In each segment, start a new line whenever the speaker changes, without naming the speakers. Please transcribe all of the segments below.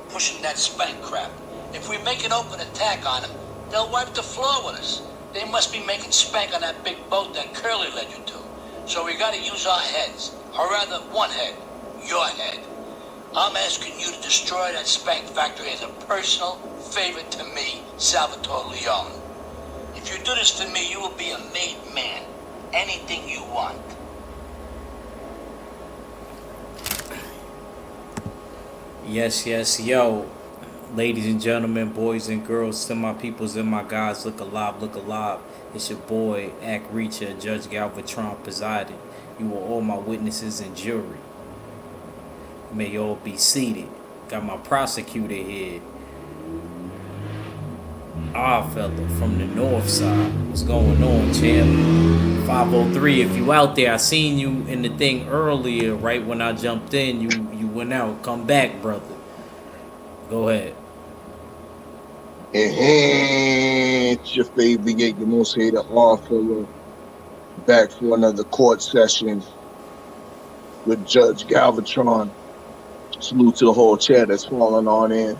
pushing that spank crap. If we make an open attack on them, they'll wipe the floor with us. They must be making spank on that big boat that Curly led you to. So we gotta use our heads, or rather one head, your head. I'm asking you to destroy that spank factory as a personal favor to me, Salvatore Leone. If you do this for me, you will be a made man. Anything you want.
Yes, yes, yo. Ladies and gentlemen, boys and girls, to my peoples and my guys, look alive, look alive. It's your boy, Act Reacher, Judge Galvatron presiding. You are all my witnesses and jury. May all be seated. Got my prosecutor here. Fella from the north side. What's going on, champ? 503. If you out there, I seen you in the thing earlier, right when I jumped in. You went out. Come back, brother. Go ahead.
It's your favorite, your most hated fella, back for another court session with Judge Galvatron. Salute to the whole chair that's falling on in. You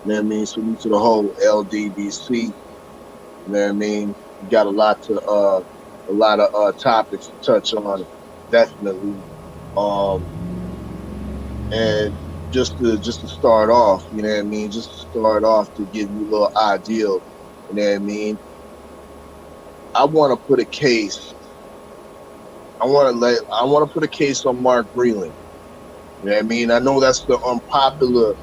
know what I mean? Salute to the whole LDBC. You know what I mean? We got a lot of topics to touch on, definitely. And just to start off, you know what I mean? Just to start off to give you a little idea, you know what I mean? I want to put a case. I want to put a case on Mark Breland. You know what I mean? I know that's the unpopular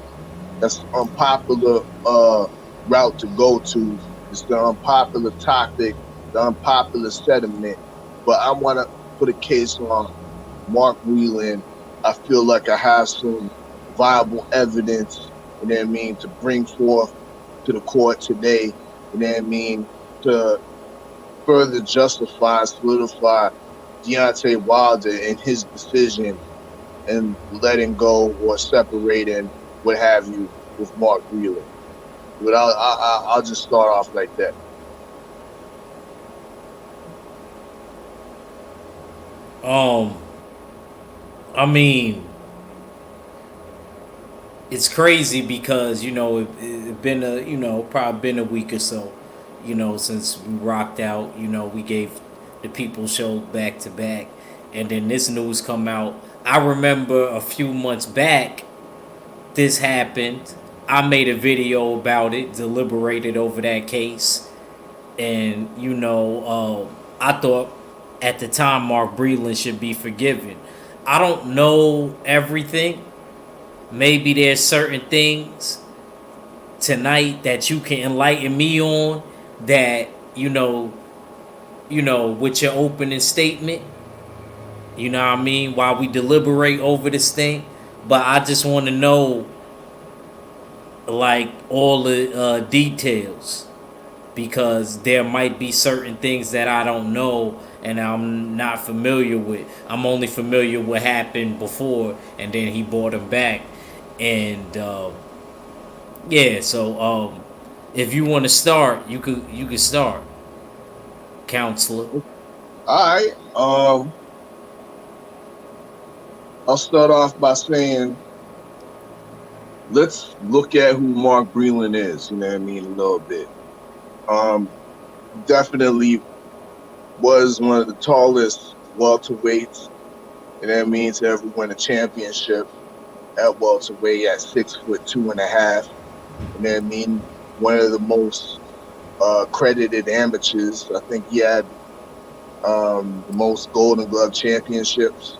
route to go to. It's the unpopular topic, the unpopular sentiment. But I want to put a case on Mark Breland. I feel like I have some viable evidence, you know what I mean, to bring forth to the court today, you know what I mean, to further justify, solidify Deontay Wilder in his decision and letting go or separating, what have you, with Mark Breland. But I'll just start off like that.
I mean, it's crazy because, you know, it been probably been a week or so, you know, since we rocked out. You know, we gave the People show back to back, and then this news come out. I remember a few months back this happened. I made a video about it, deliberated over that case, and you know, I thought at the time Mark Breland should be forgiven. I don't know everything. Maybe there's certain things tonight that you can enlighten me on, that you know, with your opening statement. You know what I mean? While we deliberate over this thing, but I just want to know, like, all the details, because there might be certain things that I don't know and I'm not familiar with. I'm only familiar with what happened before, and then he brought him back. And yeah, so if you want to start, you could start, counselor.
All right. I'll start off by saying, let's look at who Mark Breland is, you know what I mean, a little bit. Definitely was one of the tallest welterweights, you know what I mean, to ever win a championship at welterweight at 6'2.5". You know what I mean? One of the most credited amateurs. I think he had the most Golden Glove championships.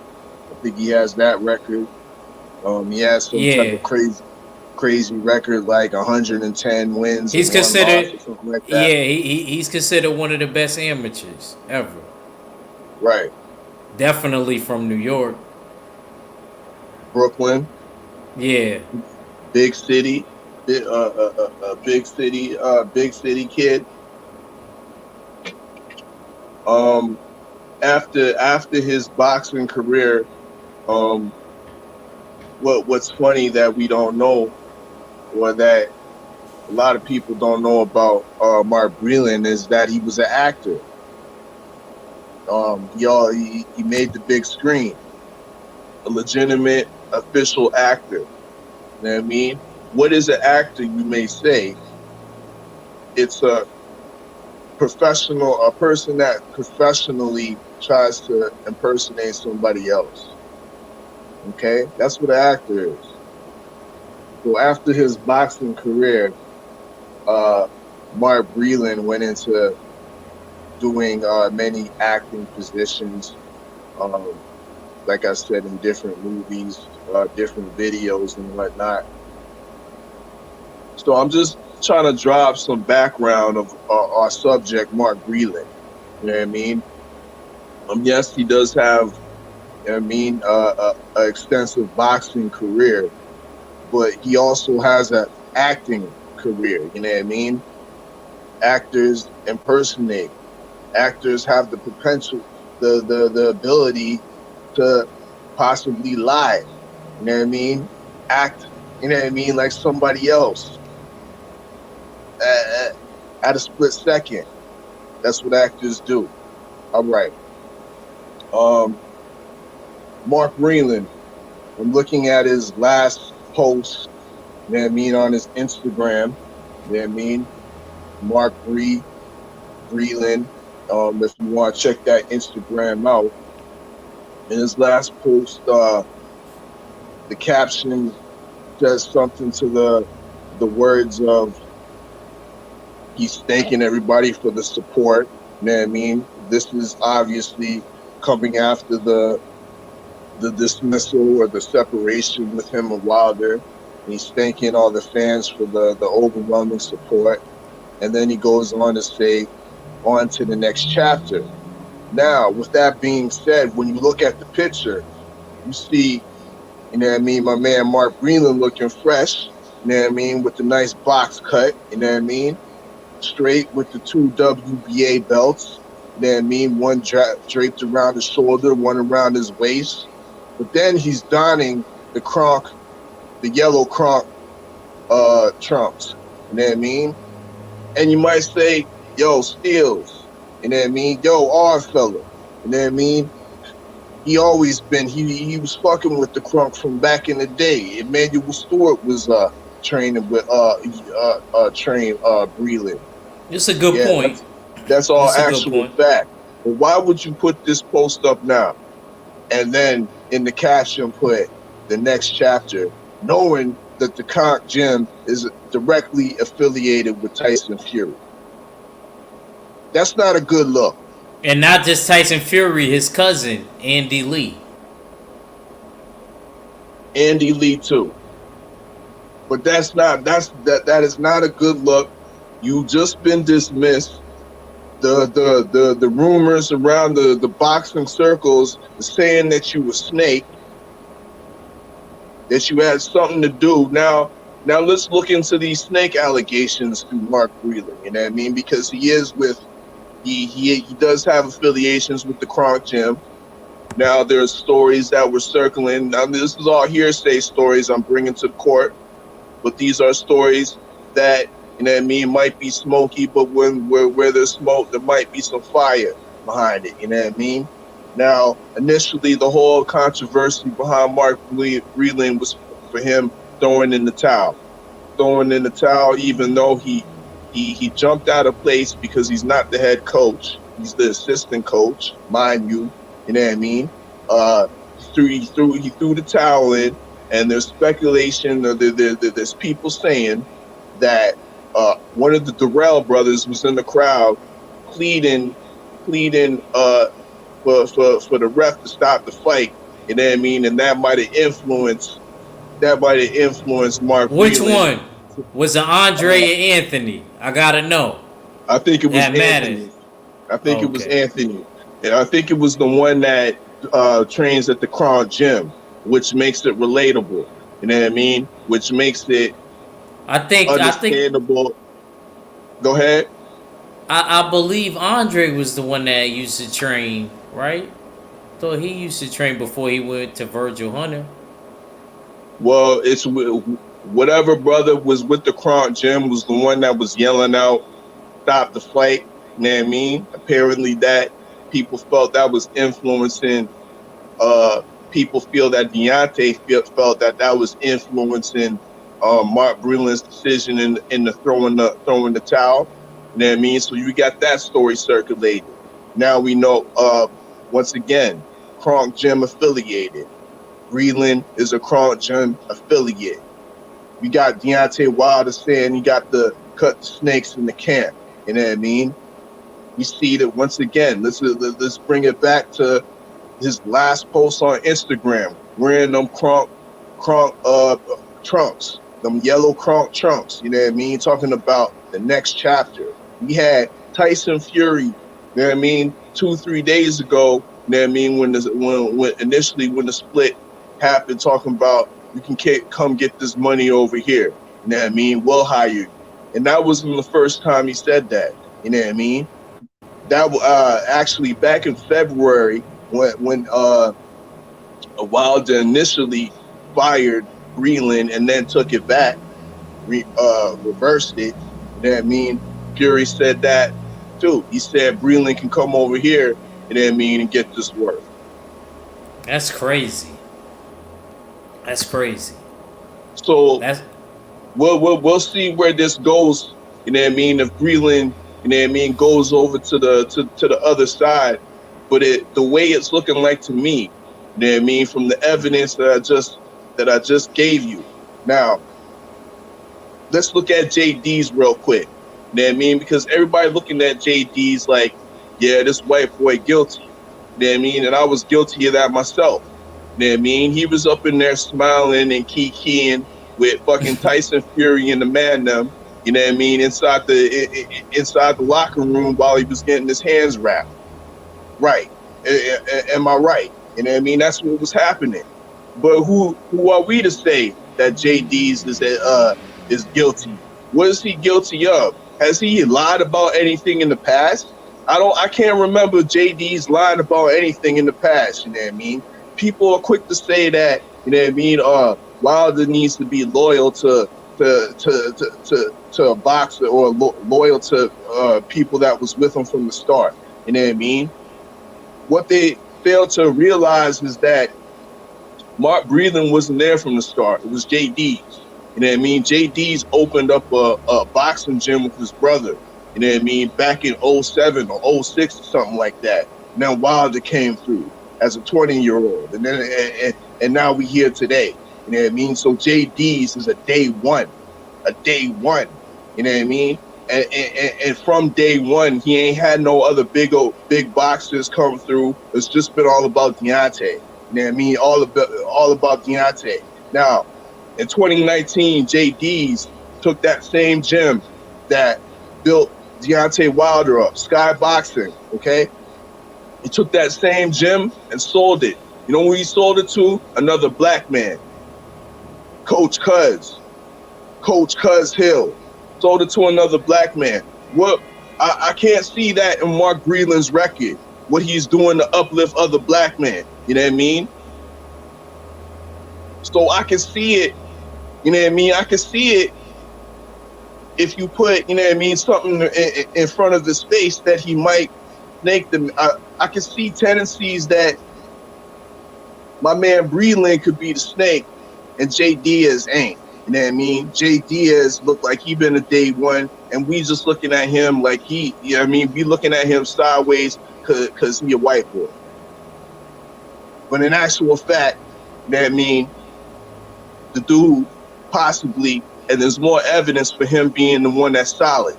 I think he has that record. He has some type of crazy record, like 110 wins.
He's considered,
or something like that.
yeah, he's considered one of the best amateurs ever.
Right.
Definitely from New York,
Brooklyn.
Yeah.
Big city, big city kid. After his boxing career, what's funny that we don't know, or that a lot of people don't know about Mark Breland, is that he was an actor. He made the big screen, a legitimate official actor. You know what I mean? what is an actor? You may say it's a person that professionally tries to impersonate somebody else. Okay, that's what an actor is. So after his boxing career, Mark Breland went into doing many acting positions, um, like I said, in different movies, different videos, and whatnot. So I'm just trying to drop some background of our subject, Mark Breland. You know what I mean? Yes, he does have, you know what I mean, a extensive boxing career, but he also has an acting career. You know what I mean? Actors impersonate. Actors have the potential, the ability to possibly lie. You know what I mean? Act. You know what I mean? Like somebody else at, at a split second. That's what actors do. All right. Um, Mark Breland. I'm looking at his last post. You know what I mean, on his Instagram. You know what I mean? Mark Breland. If you want to check that Instagram out. In his last post, the caption says something to the words of he's thanking everybody for the support. You know what I mean? This is obviously coming after the dismissal or the separation with him and Wilder. And he's thanking all the fans for the overwhelming support. And then he goes on to say, on to the next chapter. Now, with that being said, when you look at the picture, you see, you know what I mean, my man Mark Breland looking fresh, you know what I mean, with the nice box cut, you know what I mean, straight with the 2 WBA belts, you know what I mean, one draped around his shoulder, one around his waist. But then he's donning the yellow Kronk trunks, you know what I mean? And you might say, yo, Steels, you know what I mean? Yo, Oddfellow, you know what I mean? He always been, he was fucking with the Kronk from back in the day. Emmanuel Stewart was training with Breland.
It's a good point.
That's all
That's a good
actual
point.
fact. But why would you put this post up now? And then in the caption put the next chapter, knowing that the Kronk gym is directly affiliated with Tyson Fury. That's not a good look.
And not just Tyson Fury, his cousin, Andy Lee.
Andy Lee too. But that is not a good look. You've just been dismissed. The rumors around the boxing circles saying that you were snake, that you had something to do. Now let's look into these snake allegations through Mark Breland. You know what I mean? Because he is with he does have affiliations with the Kronk gym. Now there's stories that were circling. Now this is all hearsay stories I'm bringing to court, but these are stories that, you know what I mean, might be smoky, but where there's smoke, there might be some fire behind it. You know what I mean? Now, initially, the whole controversy behind Mark Breland was for him throwing in the towel, even though he jumped out of place because he's not the head coach. He's the assistant coach, mind you. You know what I mean? He threw the towel in, and there's speculation. There's people saying that one of the Durrell brothers was in the crowd pleading for the ref to stop the fight. You know what I mean? And that might have influenced Mark.
Which
Breland.
one? Was it Andre and Anthony? I gotta know.
I think it was
That
Anthony.
matters.
I think it was Anthony. And I think it was the one that trains at the Kronk gym, which makes it relatable. You know what I mean? Which makes it understandable. Go ahead.
I believe Andre was the one that used to train, right? Thought he used to train before he went to Virgil Hunter.
Well, it's whatever brother was with the Kronk gym was the one that was yelling out, "Stop the fight." You know what I mean? Apparently, that people felt that was influencing. People feel that Deontay felt that was influencing Mark Breland's decision in the throwing the towel. You know what I mean? So you got that story circulated. Now we know once again, Kronk Gym affiliated. Breland is a Kronk Gym affiliate. We got Deontay Wilder saying he got the cut the snakes in the camp. You know what I mean? We see that once again. Let's bring it back to his last post on Instagram, wearing them Kronk trunks, them yellow Kronk trunks. You know what I mean? Talking about the next chapter. We had Tyson Fury. You know what I mean? 2-3 days ago. You know what I mean? When initially when the split happened, talking about you can come get this money over here. You know what I mean? We'll hire you. And that wasn't the first time he said that. You know what I mean? That actually back in February when Wilder initially fired Breland and then took it back, reversed it. You know what I mean? Fury said that too. He said Breland can come over here, you know what I mean, and get this work.
That's crazy. That's crazy.
So we'll see where this goes. You know what I mean? If Breland, you know what I mean, goes over to the other side, but the way it's looking like to me, you know what I mean, from the evidence that I just gave you. Now, let's look at JD's real quick. You know what I mean? Because everybody looking at JD's like, yeah, this white boy guilty. You know what I mean? And I was guilty of that myself. You know what I mean? He was up in there smiling and kikiing with fucking Tyson Fury and the man them. You know what I mean? Inside the locker room while he was getting his hands wrapped. Right. Am I right? You know what I mean? That's what was happening. But who are we to say that JD's is guilty? What is he guilty of? Has he lied about anything in the past? I can't remember JD's lying about anything in the past, you know what I mean? People are quick to say that, you know what I mean, Wilder needs to be loyal to a boxer or loyal to people that was with him from the start, you know what I mean? What they fail to realize is that Mark Breland wasn't there from the start. It was JD's. You know what I mean? JD's opened up a boxing gym with his brother. You know what I mean? Back in 07 or 06 or something like that. And then Wilder came through as a 20-year-old. And then and now we here today. You know what I mean? So JD's is a day one. A day one. You know what I mean? And from day one, he ain't had no other big boxers come through. It's just been all about Deontay. You know what I mean? All about Deontay. Now, in 2019, JD's took that same gym that built Deontay Wilder up, Sky Boxing, okay? He took that same gym and sold it. You know who he sold it to? Another black man. Coach Cuz Hill. Sold it to another black man. What I can't see that in Mark Breland's record, what he's doing to uplift other black men. You know what I mean? So I can see it, you know what I mean? I can see it if you put, you know what I mean, something in front of his face that he might snake them. I can see tendencies that my man Breland could be the snake and Jay Diaz ain't. You know what I mean? Jay Diaz looked like he been a day one, and we just looking at him like he, you know what I mean? We looking at him sideways because he a white boy. But in actual fact, you know what I mean? The dude possibly, and there's more evidence for him being the one that's solid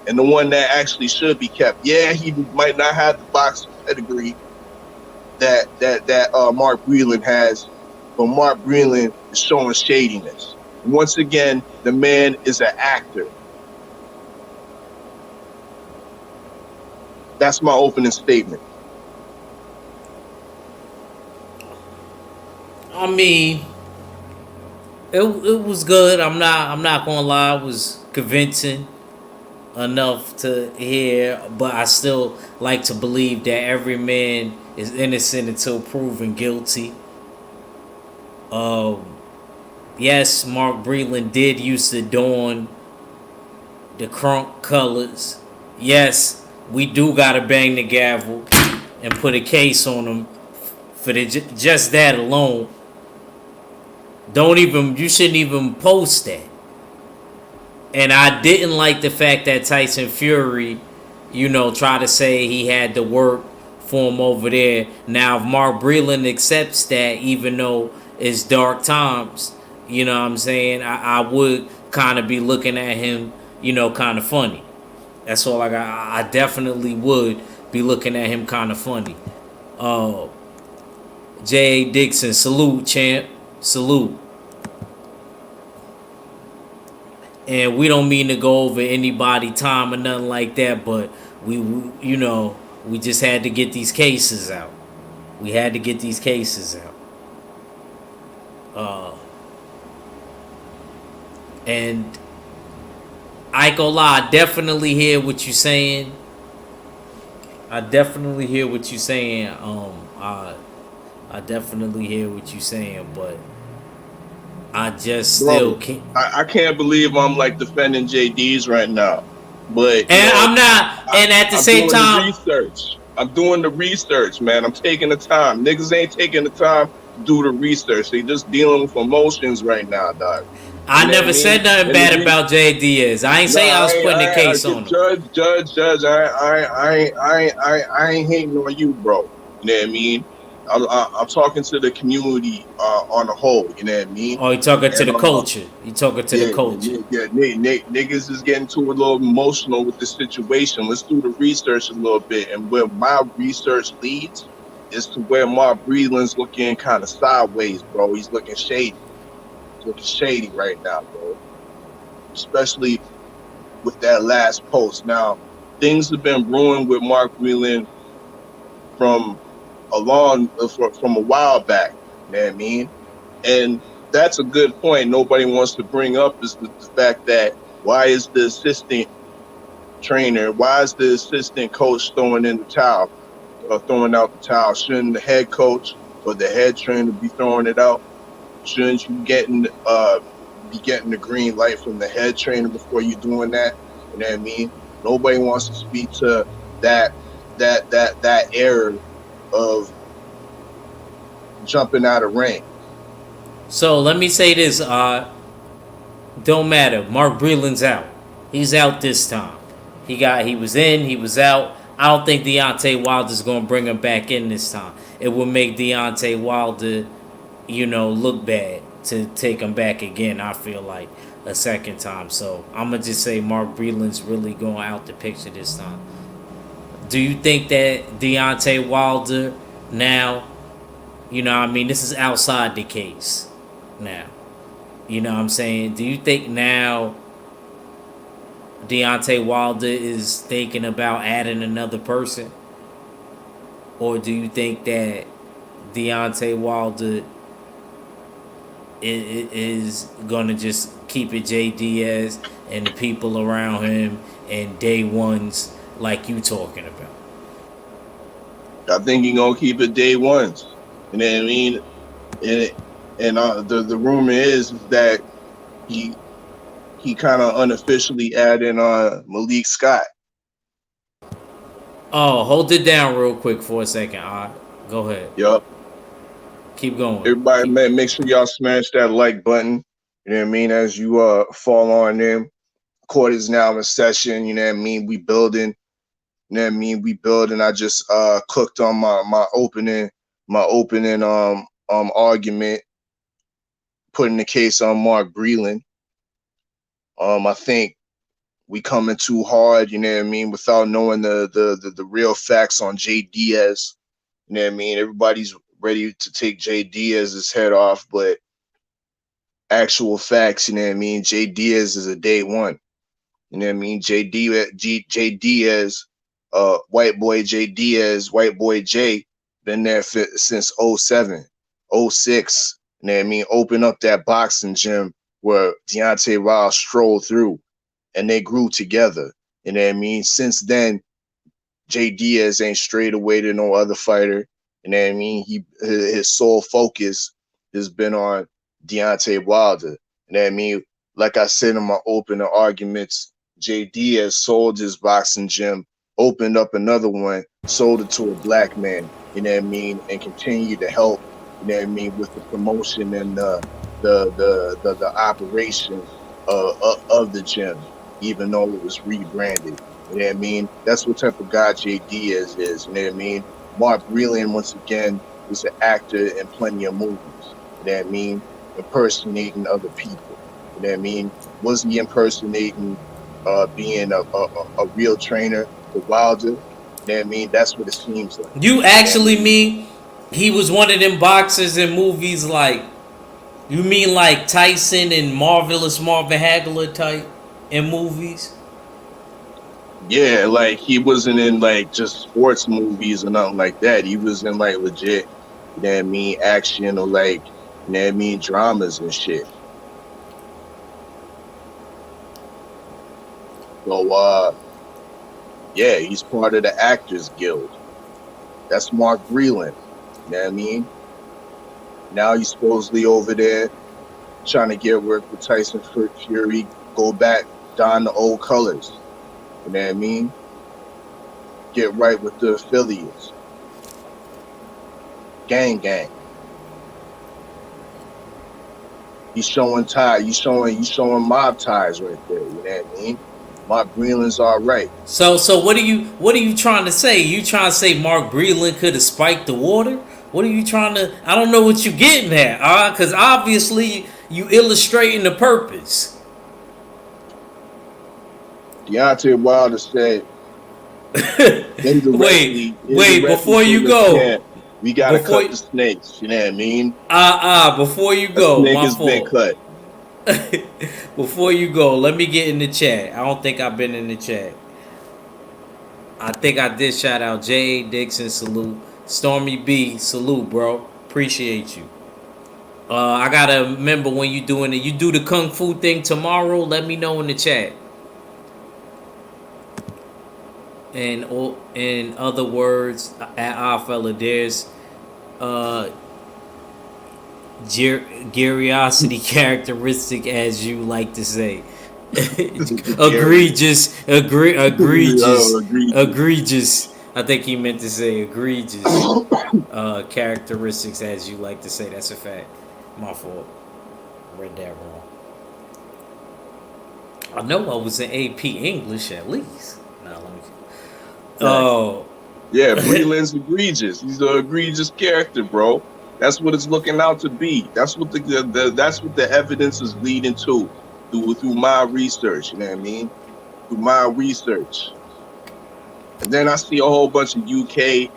and the one that actually should be kept. Yeah, he might not have the boxing pedigree that Mark Breland has, but Mark Breland is showing shadiness. Once again, the man is an actor. That's my opening statement.
I mean, it was good. I'm not gonna lie. It was convincing enough to hear, but I still like to believe that every man is innocent until proven guilty. Yes, Mark Breland did used to don the Kronk colors. Yes, we do gotta bang the gavel and put a case on him for just that alone. You shouldn't even post that. And I didn't like the fact that Tyson Fury, tried to say he had to work for him over there. Now, if Mark Breland accepts that, even though it's dark times, you know what I'm saying, I would kind of be looking at him, kind of funny. That's all I got. I definitely would be looking at him kind of funny. Uh, J.A. Dixon, salute, champ. Salute. And we don't mean to go over anybody time or nothing like that, but we just had to get these cases out. We had to get these cases out. And I ain't gonna lie, I definitely hear what you're saying. I definitely hear what you're saying. I definitely hear what you're saying, but I just still
Bro,
can't.
I can't believe I'm like defending JD's right now, but
And I'm not. And at the
I'm
same
doing the
time,
research. I'm doing the research, man. I'm taking the time. Niggas ain't taking the time to do the research. They just dealing with emotions right now, dog.
I
You know what I
never
mean?
said nothing
And
bad about Jay Diaz. I ain't say I was putting a case on him.
judge. I ain't hating on you, bro. You know what I mean? I'm talking to the community on the whole. You know what I mean?
Oh, you talking to
And
the culture. You talking to the culture.
niggas is getting too a little emotional with the situation. Let's do the research a little bit, and where my research leads is to where Mark Breland's looking kind of sideways, bro. He's looking shady. He's looking shady right now, bro. Especially with that last post. Now, things have been brewing with Mark Breland from from a while back. You know what I mean? And that's a good point. Nobody wants to bring up is the fact that why is the assistant trainer, why is the assistant coach throwing in the towel, throwing out the towel? Shouldn't the head coach or the head trainer be throwing it out? Shouldn't you be getting the green light from the head trainer before you doing that? You know what I mean? Nobody wants to speak to that error of jumping out of ring.
So let me say this. Don't matter. Mark Breland's out. He's out this time. He was in. He was out. I don't think Deontay Wilder's gonna bring him back in this time. It would make Deontay Wilder, look bad to take him back again. I feel like a second time. So I'm gonna just say Mark Breland's really going out the picture this time. Do you think that Deontay Wilder now? This is outside the case now. You know what I'm saying? Do you think now Deontay Wilder is thinking about adding another person? Or do you think that Deontay Wilder is going to just keep it J Diaz and the people around him and day ones like you talking about?
I think he's going to keep it day ones. You know what I mean? And the rumor is that he kind of unofficially added Malik Scott.
Oh, hold it down real quick for a second. All right, go ahead.
Yup.
Keep going.
Everybody, make sure y'all smash that like button. You know what I mean? As you fall on them. Court is now in session. You know what I mean? We building. You know what I mean? We building. I just cooked on my opening argument, putting the case on Mark Breland. I think we coming too hard, you know what I mean, without knowing the real facts on J Diaz. You know what I mean? Everybody's ready to take J Diaz's head off, but actual facts, you know what I mean? J Diaz is a day one. You know what I mean? J Diaz, white boy J Diaz, white boy J, been there since 07, 06. You know what I mean? Open up that boxing gym where Deontay Wilder strolled through, and they grew together. You know what I mean? Since then, J Diaz ain't strayed away to no other fighter. You know what I mean? His sole focus has been on Deontay Wilder. You know what I mean? Like I said in my opening arguments, J Diaz sold his boxing gym, opened up another one, sold it to a black man. You know what I mean? And continued to help. You know what I mean? With the promotion and the operation of the gym, even though it was rebranded. You know what I mean? That's what type of guy JD is. You know what I mean? Mark Breland, once again, was an actor in plenty of movies. You know what I mean? Impersonating other people. You know what I mean? Was he impersonating being a real trainer for Wilder? You know what I mean? That's what it seems like.
You
You know what I
actually
mean?
mean he was one of them boxers in movies like, you mean like Tyson and Marvelous Marvin Hagler type in movies?
Yeah, like he wasn't in like just sports movies or nothing like that. He was in like legit, you know what I mean, action or like, you know what I mean, dramas and shit. So yeah, he's part of the Actors Guild. That's Mark Breland. You know what I mean? Now he's supposedly over there trying to get work with Tyson Fury, go back, don the old colors. You know what I mean? Get right with the affiliates. Gang. He's showing ties. You showing mob ties right there. You know what I mean? Mark Breland's all right.
So what are you trying to say? You trying to say Mark Breland could have spiked the water? What are you trying to? I don't know what you're getting at, because obviously you illustrating the purpose.
Deontay Wilder said,
Wait, before you go,
we gotta cut the snakes. You know what I mean?
Before you go,
the snake
my
has been
fault.
cut.
Before you go, let me get in the chat. I don't think I've been in the chat. I think I did shout out J.A. Dixon, salute. Stormy B, salute, bro. Appreciate you. I gotta remember when you doing it. You do the kung fu thing tomorrow. Let me know in the chat. And in other words, at our fella, there's curiosity characteristic, as you like to say. egregious. I think he meant to say egregious characteristics, as you like to say. That's a fact. My fault. Read that wrong. I know I was in AP English at least. Now let me. Oh.
Yeah, Breland's egregious. He's an egregious character, bro. That's what it's looking out to be. That's what that's what the evidence is leading to through my research. You know what I mean? Through my research. And then I see a whole bunch of UK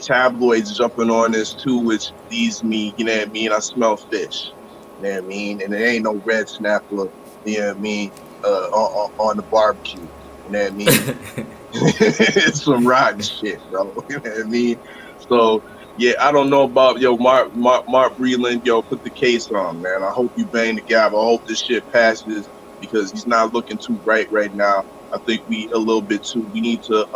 tabloids jumping on this too, which leads me, you know what I mean? I smell fish. You know what I mean? And there ain't no red snapper, you know what I mean, on the barbecue. You know what I mean? It's some rotten shit, bro. You know what I mean? So yeah, I don't know about Mark Breland. Put the case on, man. I hope you bang the gavel. I hope this shit passes because he's not looking too bright right now. I think we need to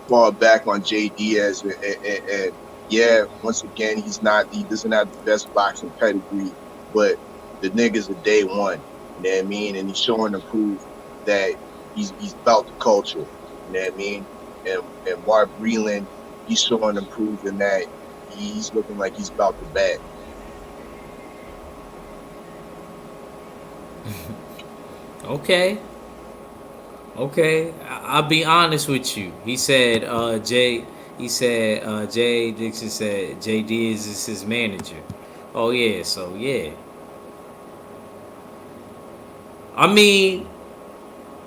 fall back on Jay Diaz and yeah, once again he doesn't have the best boxing pedigree, but the nigga's a day one. You know what I mean? And he's showing to prove that he's about the culture. You know what I mean? And Mark Breland, he's showing and proving that he's looking like he's about the bag.
Okay. I'll be honest with you. He said, Jay Dixon said JD is his manager. Oh yeah, so yeah. I mean,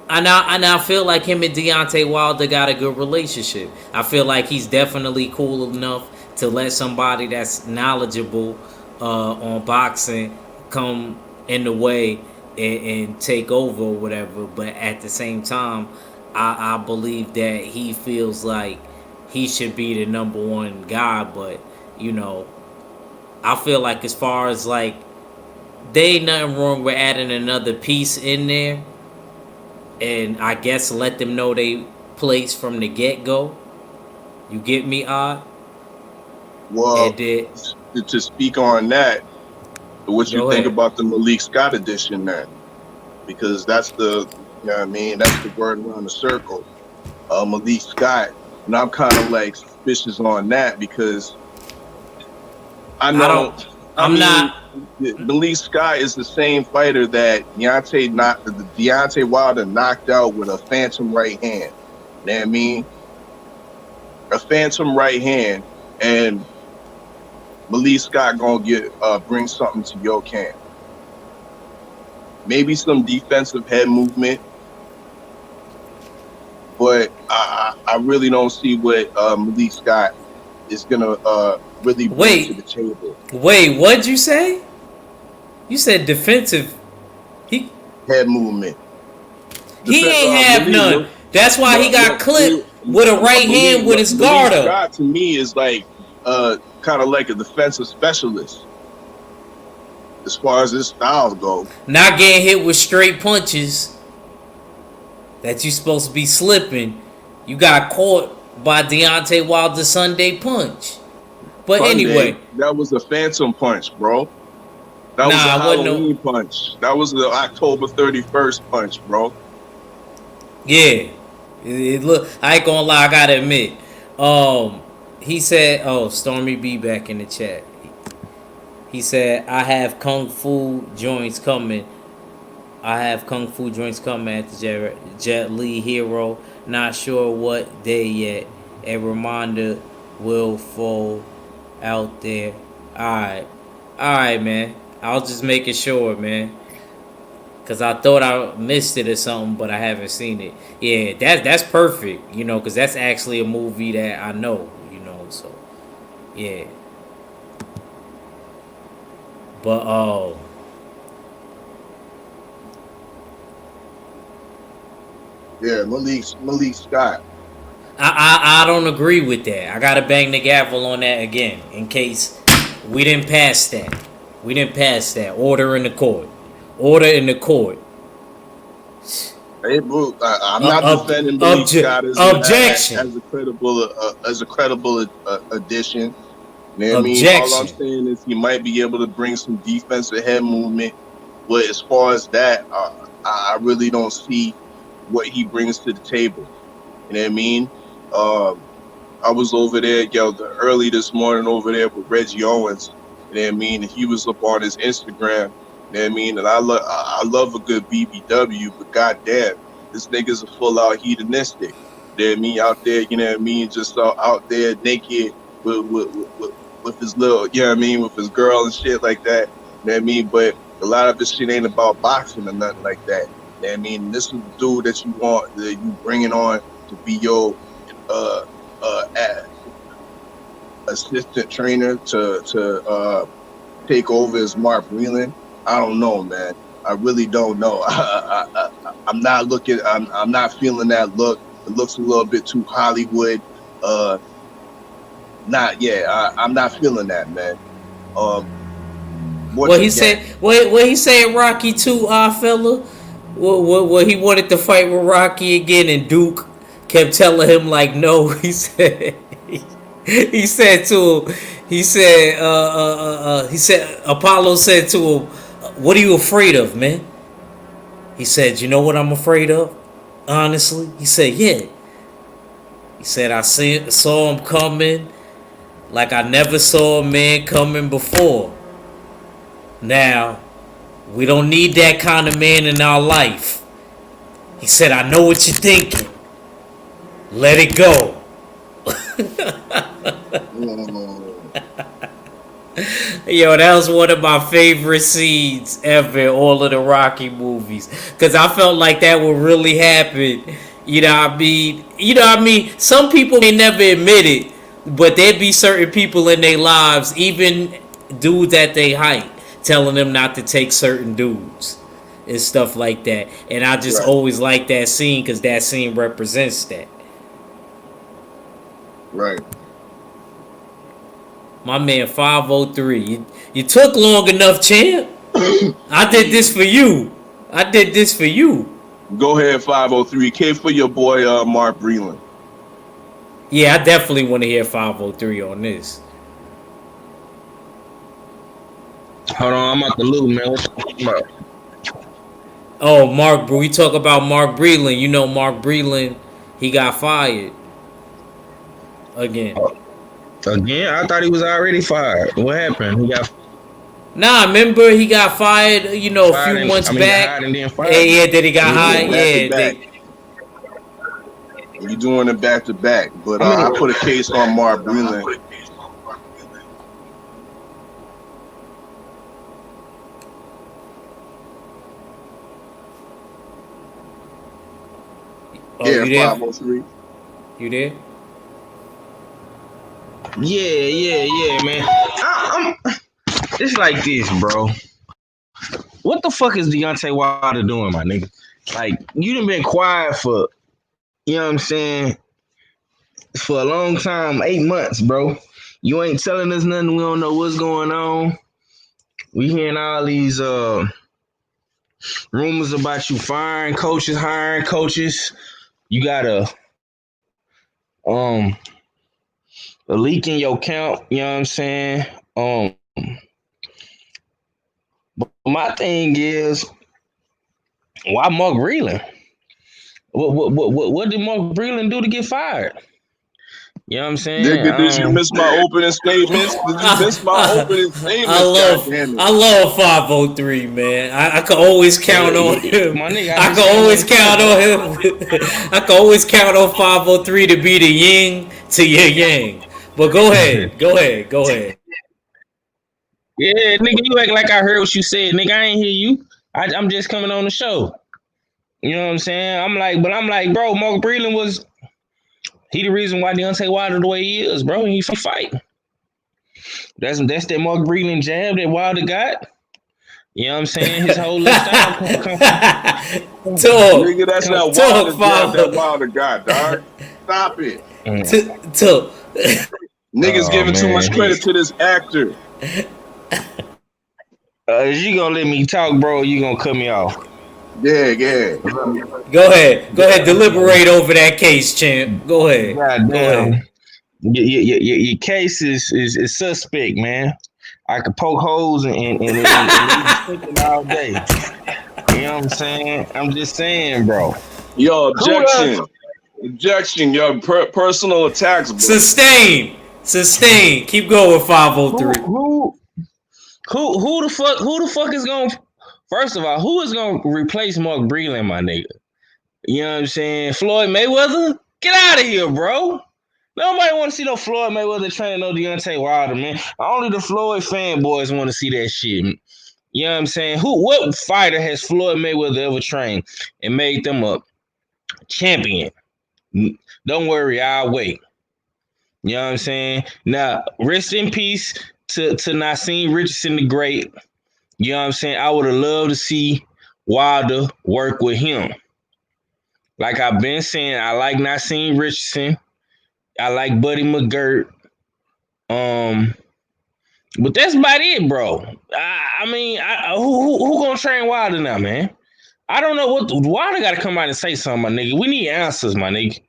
and I feel like him and Deontay Wilder got a good relationship. I feel like he's definitely cool enough to let somebody that's knowledgeable on boxing come in the way and take over or whatever. But at the same time, I believe that he feels like he should be the number one guy. But I feel like as far as like, there ain't nothing wrong with adding another piece in there. And I guess let them know they place from the get-go. You get me, Odd?
Well, to speak on that, what you think about the Malik Scott edition then? Because that's the, you know what I mean, that's the word around the circle. Malik Scott, and I'm kind of like suspicious on that because I know I
I'm
mean,
not.
Malik Scott is the same fighter that Deontay Wilder knocked out with a phantom right hand. You know what I mean? A phantom right hand, and Malik Scott gonna bring something to your camp. Maybe some defensive head movement, but I really don't see what Malik Scott is gonna really bring to the
Wait,
table.
wait. What'd you say? You said defensive. He
Head movement.
he ain't have none. That's why he got clipped with a right hand with his
Malik
guard up.
Scott to me is like kind of like a defensive specialist as far as his styles go.
Not getting hit with straight punches that you supposed to be slipping. You got caught by Deontay Wilder's Sunday punch. But
Sunday,
anyway,
that was a phantom punch, bro. That was a Halloween punch. That was the October 31st punch, bro.
yeah. It look. I ain't gonna lie. I gotta admit. He said, "Oh, Stormy B back in the chat." He said, "I have kung fu joints coming. I have kung fu joints coming at the Jet Li Hero. Not sure what day yet. A reminder will fall out there. All right, man. I was just making sure, man, cause I thought I missed it or something, but I haven't seen it. Yeah, that's perfect, you know, cause that's actually a movie that I know, you know. So, yeah. But
Yeah, Malik Scott.
I don't agree with that. I gotta bang the gavel on that again in case we didn't pass that. We didn't pass that. Order in the court. Order in the court.
Hey, bro, I'm not defending Malik Scott as a credible addition. You know what I mean? All I'm saying is he might be able to bring some defensive head movement, but as far as that, I really don't see what he brings to the table. You know what I mean? I was over there, early this morning over there with Reggie Owens. You know what I mean? And he was up on his Instagram. You know what I mean? And I love a good BBW, but goddamn, this nigga's a full out hedonistic. You know what I mean? Out there, you know what I mean? Just out there naked with his little, you know what I mean? With his girl and shit like that. You know what I mean? But a lot of this shit ain't about boxing or nothing like that. You know what I mean? This is the dude that you want, that you bringing on to be your assistant trainer to take over as Mark Breland. I don't know, man. I really don't know. I'm not looking. I'm not feeling that look. It looks a little bit too Hollywood. I'm not feeling that, man.
What he said? What he said? Rocky 2, fella. What he wanted to fight with Rocky again, and Duke kept telling him like no. He said. He said to him. He said. He said. Apollo said to him, "What are you afraid of, man?" He said, "You know what I'm afraid of? Honestly," he said, "Yeah." He said, "I saw him coming, like I never saw a man coming before. Now, we don't need that kind of man in our life." He said, "I know what you're thinking. Let it go." Yo, that was one of my favorite scenes ever in all of the Rocky movies. Because I felt like that would really happen. You know what I mean? Some people may never admit it, but there'd be certain people in their lives, even dudes at their height, telling them not to take certain dudes and stuff like that. And I just always like that scene because that scene represents that.
Right.
My man 503. You took long enough, champ. I did this for you.
Go ahead, 503. K for your boy Mark Breland.
Yeah, I definitely want to hear 503 on this.
Hold on, I'm at the loop, man. What's up?
Oh, Mark, we talk about Mark Breland. You know Mark Breland, he got fired again.
Again? I thought he was already fired. What happened?
Nah, remember he got fired, you know, a
Fired
few
and
months
I mean, got
back.
hired and then
Yeah,
fired.
yeah, then he got
Yeah,
hired.
back to
Yeah,
back. You doing it back to back. But
I mean,
I put a case on Mark Breland.
oh,
Yeah,
you there?
503.
You there?
yeah, man. It's like this, bro. What the fuck is Deontay Wilder doing, my nigga? Like, you done been quiet for, you know what I'm saying, for a long time, 8 months, bro. You ain't telling us nothing. We don't know what's going on. We hearing all these rumors about you firing coaches, hiring coaches. You got um a leak in your count. You know what I'm saying? But my thing is, why Mark Breland? What did Mark Breland do to get fired? You know what I'm saying?
Nigga, did you miss my opening statements? Did you miss my opening
I
statements? God
love
damn it.
I love 503, man. I could always count on him.
My nigga,
I
just
could
said
always
nothing
count
bro.
on him. I could always count on 503 to be the yin to your yang. But go ahead. Go ahead. Go ahead.
Yeah, nigga, you act like I heard what you said, nigga. I ain't hear you. I'm just coming on the show. You know what I'm saying? I'm like, bro, Mark Breland was he the reason why Deontay Wilder the way he is, bro. He fight. That's that Mark Breland jab that Wilder got. You know what I'm saying? His whole little style
Talk.
Nigga, that's that
Talk,
Wilder jab that
father.
Wilder got, dog. Stop it.
Talk.
Niggas
Oh
giving too much
man.
credit to this actor.
If you gonna let me talk, bro, you gonna cut me off.
Yeah, yeah.
Go ahead. Go ahead. Deliberate over that case, champ. Go ahead.
God
Go
damn.
ahead.
Your case is suspect, man. I could poke holes and leave you thinking all day. You know what I'm saying? I'm just saying, bro.
Yo,
Who else?
objection. Objection, yo, personal attacks, bro.
Sustain. Sustain. Keep going,
Who
503.
who who the fuck is gonna? First of all, who is gonna replace Mark Breland, my nigga? You know what I'm saying? Floyd Mayweather? Get out of here, bro. Nobody want to see no Floyd Mayweather training no Deontay Wilder, man. Only the Floyd fanboys want to see that shit. You know what I'm saying? What fighter has Floyd Mayweather ever trained and made them a champion? Don't worry, I'll wait. You know what I'm saying? Now, rest in peace to Nassim Richardson the Great. You know what I'm saying? I would have loved to see Wilder work with him. Like I've been saying, I like Nassim Richardson. I like Buddy McGirt. But that's about it, bro. I mean, who gonna train Wilder now, man? I don't know what Wilder got to come out and say something, my nigga. We need answers, my nigga.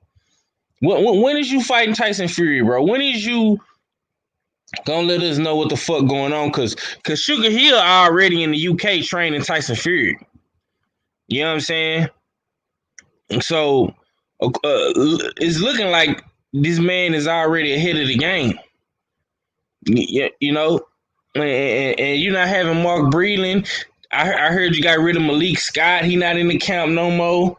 When is you fighting Tyson Fury, bro? When is you gonna let us know what the fuck going on? Cause Sugar Hill already in the UK training Tyson Fury. You know what I'm saying? So it's looking like this man is already ahead of the game. You know, and you're not having Mark Breland. I heard you got rid of Malik Scott. He not in the camp no more.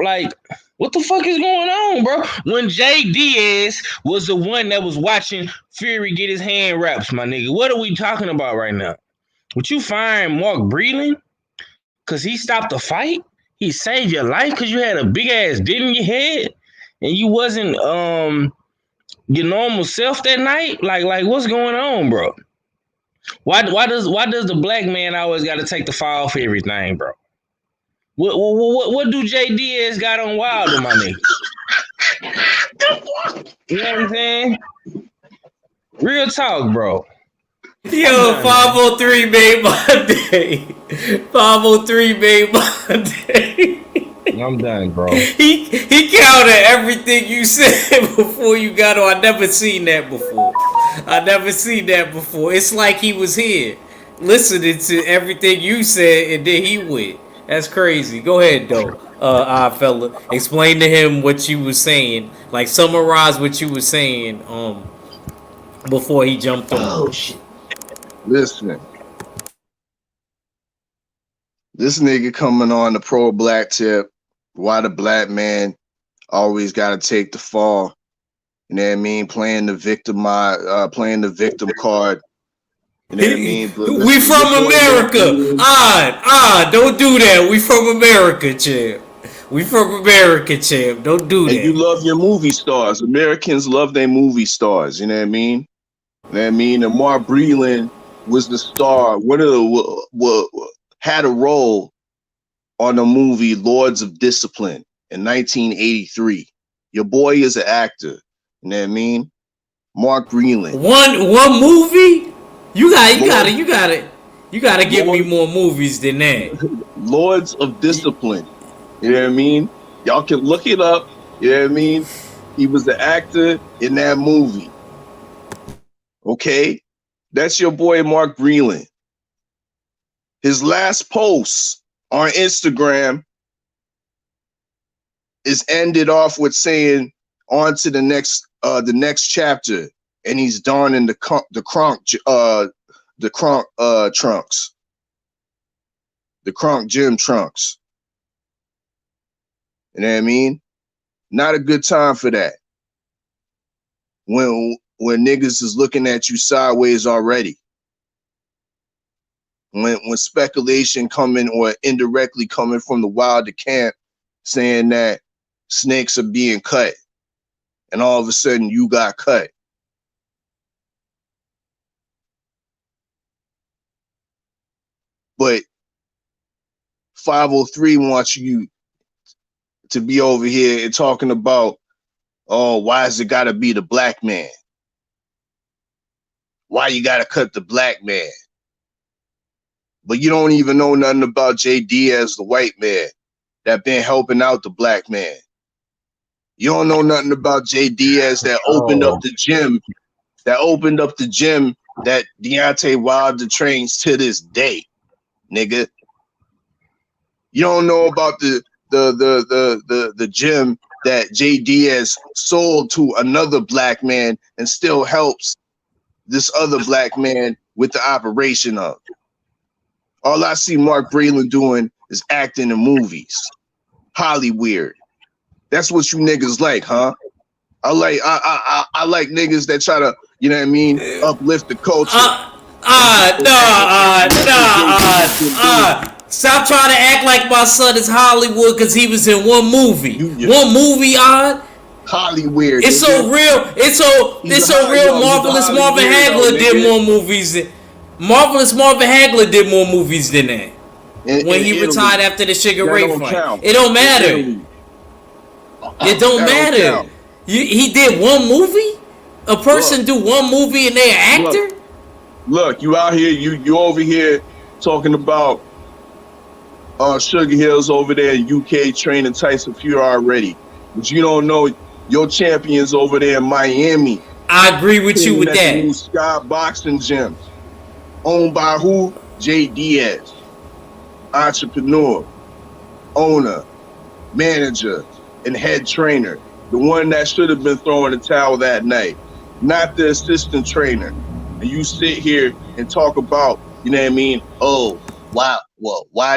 Like, what the fuck is going on, bro? When Jay Diaz was the one that was watching Fury get his hand wraps, my nigga. What are we talking about right now? Would you find Mark Breland because he stopped the fight? He saved your life because you had a big ass dent in your head and you wasn't your normal self that night? Like what's going on, bro? Why does the black man always got to take the fall for everything, bro? What do Jay Diaz got on Wilder, my nigga? You know what I'm saying? Real talk, bro.
Yo, 503 made my day. 503 made my day.
I'm done, bro.
He counted everything you said before you got on. I never seen that before. It's like he was here listening to everything you said and then he went. That's crazy. Go ahead though. Fella. Explain to him what you was saying. Like summarize what you was saying before he jumped on.
Oh shit.
Listen, this nigga coming on the pro black tip. Why the black man always got to take the fall? You know what I mean? Playing the victim card. You know what I mean? But listen,
We from America. Don't do that. We from America, champ. We from America, champ. Don't do that.
And you love your movie stars. Americans love their movie stars. You know what I mean? You know what I mean? And Mark Breland was the star. One of the had a role on the movie Lords of Discipline in 1983. Your boy is an actor. You know what I mean? Mark Breland.
One movie? You gotta give me more movies than that.
Lords of Discipline. You know what I mean? Y'all can look it up. You know what I mean? He was the actor in that movie. Okay? That's your boy Mark Breland. His last post on Instagram is ended off with saying on to the next chapter, and he's donning the kronk trunks. The kronk gym trunks. You know what I mean? Not a good time for that. When niggas is looking at you sideways already. When speculation coming or indirectly coming from the Wilder camp saying that snakes are being cut, and all of a sudden you got cut. But 503 wants you to be over here and talking about, oh, why is it gotta be the black man? Why you gotta cut the black man? But you don't even know nothing about J. Diaz, the white man, that been helping out the black man. You don't know nothing about J. Diaz that opened up the gym, that Deontay Wilder trains to this day, nigga. You don't know about the gym that J. Diaz sold to another black man and still helps this other black man with the operation of. All I see Mark Breland doing is acting in movies. Hollywood. That's what you niggas like, huh? I like niggas that try to, you know what I mean, uplift the culture.
Stop trying to act like my son is Hollywood because he was in one movie. One movie,
Hollywood.
It's so real. It's so real. Marvelous Marvin Hagler did more movies than Marvelous Marvin Hagler did more movies than that. When he retired after the Sugar Ray fight. It don't matter. It don't matter. He did one movie? A person do one movie and they an actor?
Look, you out here, you over here talking about Sugar Hill's over there in UK training Tyson Fury already. But you don't know your champions over there in Miami.
I agree with you with that.
New Sky Boxing Gym. Owned by who? J. Diaz. Entrepreneur, owner, manager, and head trainer. The one that should have been throwing the towel that night. Not the assistant trainer. And you sit here and talk about, you know what I mean? Oh, why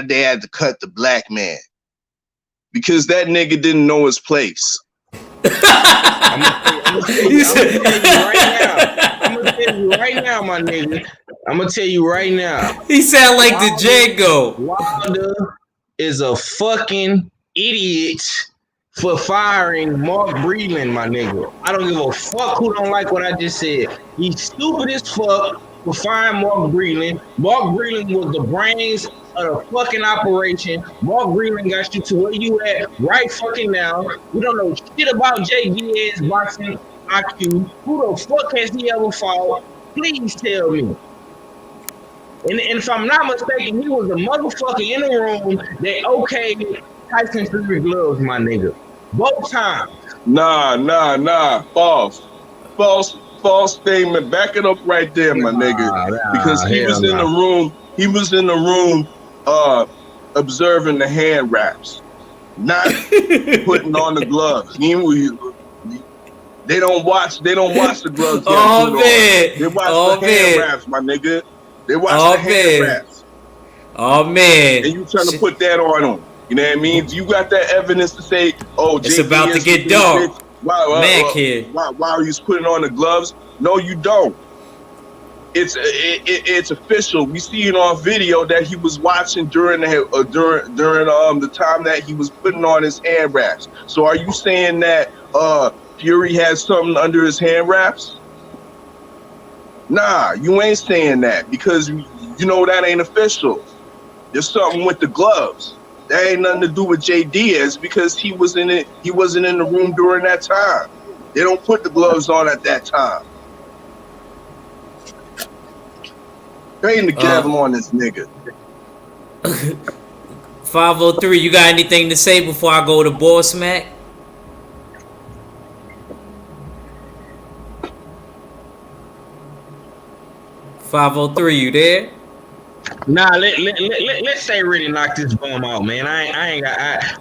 they had to cut the black man? Because that nigga didn't know his place.
I'm gonna tell you right now, my nigga. I'm gonna tell you right now.
He sound like the Django.
Wilder is a fucking idiot for firing Mark Breland, my nigga. I don't give a fuck who don't like what I just said. He's stupid as fuck for firing Mark Breland. Mark Breland was the brains of the fucking operation. Mark Breland got you to where you at right fucking now. We don't know shit about J. Diaz boxing IQ. Who the fuck has he ever fought? Please tell me. And if I'm not mistaken, he was the motherfucker in the room that okayed Tyson Fury gloves, my nigga. Both times.
Nah. False statement. Back it up right there, my nigga. Because he was in the room. He was in the room observing the hand wraps, not putting on the gloves. They don't watch the gloves.
Oh man.
They watch the hand wraps, my nigga.
They watch the
Oh
hand
man.
wraps,
Oh man.
and you trying to put that on them. You know what I mean? You got that evidence to say, "Oh,
It's
JD
about to
is with
get
this
dark.
bitch." Why?
Mac here.
Why are you putting on the gloves? No, you don't. It's official. We see it on video that he was watching during the time that he was putting on his hand wraps. So are you saying that Fury has something under his hand wraps? Nah, you ain't saying that because you know that ain't official. There's something with the gloves. That ain't nothing to do with J Diaz because he was in it. He wasn't in the room during that time. They don't put the gloves on at that time. They ain't together on this nigga.
503, you got anything to say before I go to Boss Mac? You there?
Nah, let's say really knock this bum out, man.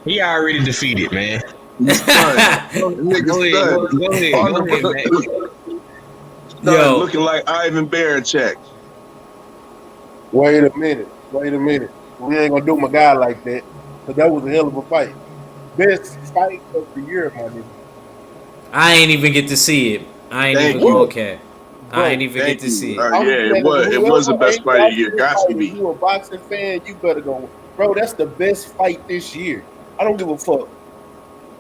He already defeated, man.
He's stunned.
Go
Nigga
ahead,
stunned.
go ahead, man.
Stunned, looking like Ivan Barancek.
Wait a minute. We ain't gonna do my guy like that. Cause that was a hell of a fight. Best fight of the year, my nigga.
I ain't even get to see it. I ain't
Thank
even
you.
okay. I ain't even get
Thank
to
you.
see it.
Yeah, it was the best fight of the year. Got to be.
If you a boxing fan, you better go. Bro, that's the best fight this year. I don't give a fuck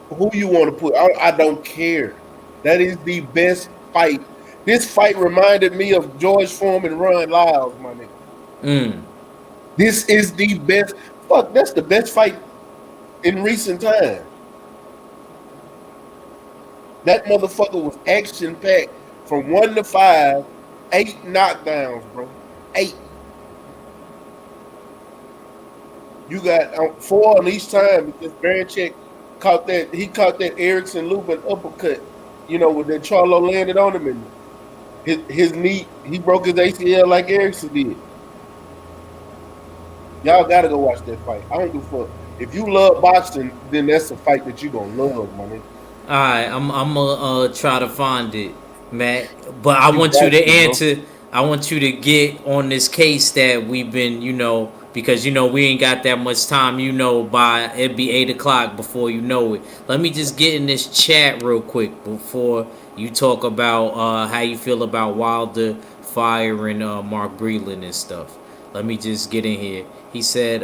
who you want to put. I don't care. That is the best fight. This fight reminded me of George Foreman, Ron Lyles, my nigga. This is the best. Fuck, that's the best fight in recent times. That motherfucker was action packed from 1 to 5, 8 knockdowns, bro. 8. You got 4 on each time because Barancek caught that. He caught that Erickson Lubin uppercut. You know, when that Charlo landed on him and his knee, he broke his ACL like Erickson did. Y'all gotta go watch that fight. I don't give a fuck. If you love boxing, then that's a fight that you gonna love, my nigga.
All right, I'm gonna try to find it, Matt. But I want you to answer. I want you to get on this case that we've been, because we ain't got that much time. By it'd be 8 o'clock before you know it. Let me just get in this chat real quick before you talk about how you feel about Wilder firing Mark Breland and stuff. Let me just get in here. He said,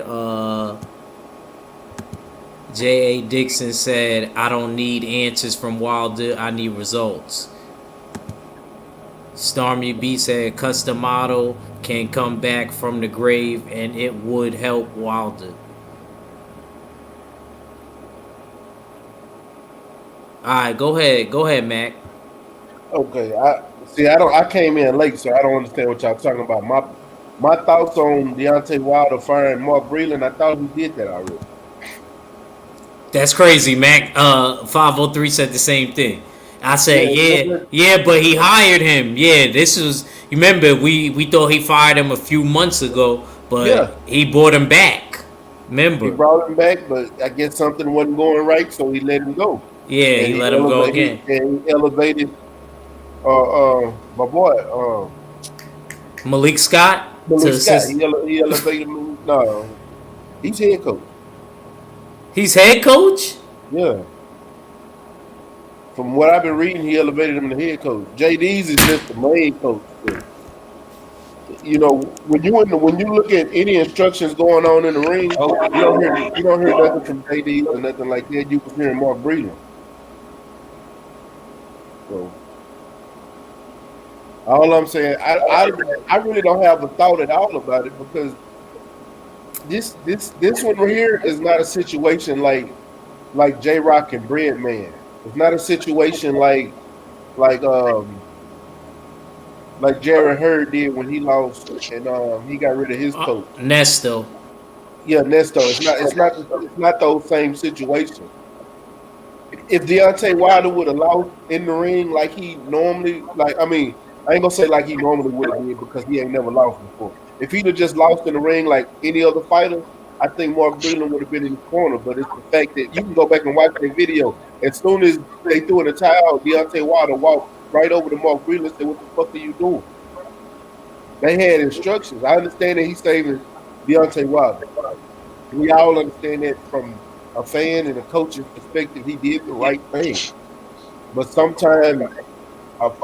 J.A. Dixon said, I don't need answers from Wilder. I need results. Stormy B said, custom model can come back from the grave and it would help Wilder. All right, go ahead, Mac.
Okay, I came in late, so I don't understand what y'all talking about. My thoughts on Deontay Wilder firing Mark Breland, I thought he did that already.
That's crazy, Mac. 503 said the same thing. I said, yeah, but he hired him. Yeah, this was. You remember we thought he fired him a few months ago, but he brought him back. Remember?
He brought him back, but I guess something wasn't going right, so he let him go.
Yeah, he let him go again.
And he elevated my boy
Malik Scott.
He elevated him. No, he's head coach.
He's head coach?
Yeah. From what I've been reading, he elevated him to head coach. JD's is just the main coach. When you look at any instructions going on in the ring, you don't hear nothing from JD or nothing like that. You can hear Mark Breland. So all I'm saying, I really don't have a thought at all about it because this one right here is not a situation like J-Rock and Breadman. It's not a situation like Jared Hurd did when he lost and he got rid of his coach.
Nesto.
Yeah, Nesto. It's not those same situations. If Deontay Wilder would have lost in the ring like he normally, I ain't gonna say like he normally would have did because he ain't never lost before. If he'd have just lost in the ring like any other fighter, I think Mark Breland would have been in the corner. But it's the fact that you can go back and watch that video. As soon as they threw in the towel, Deontay Wilder walked right over to Mark Breland and said, "What the fuck are you doing?" They had instructions. I understand that he's saving Deontay Wilder. We all understand that from a fan and a coach's perspective, he did the right thing. But sometimes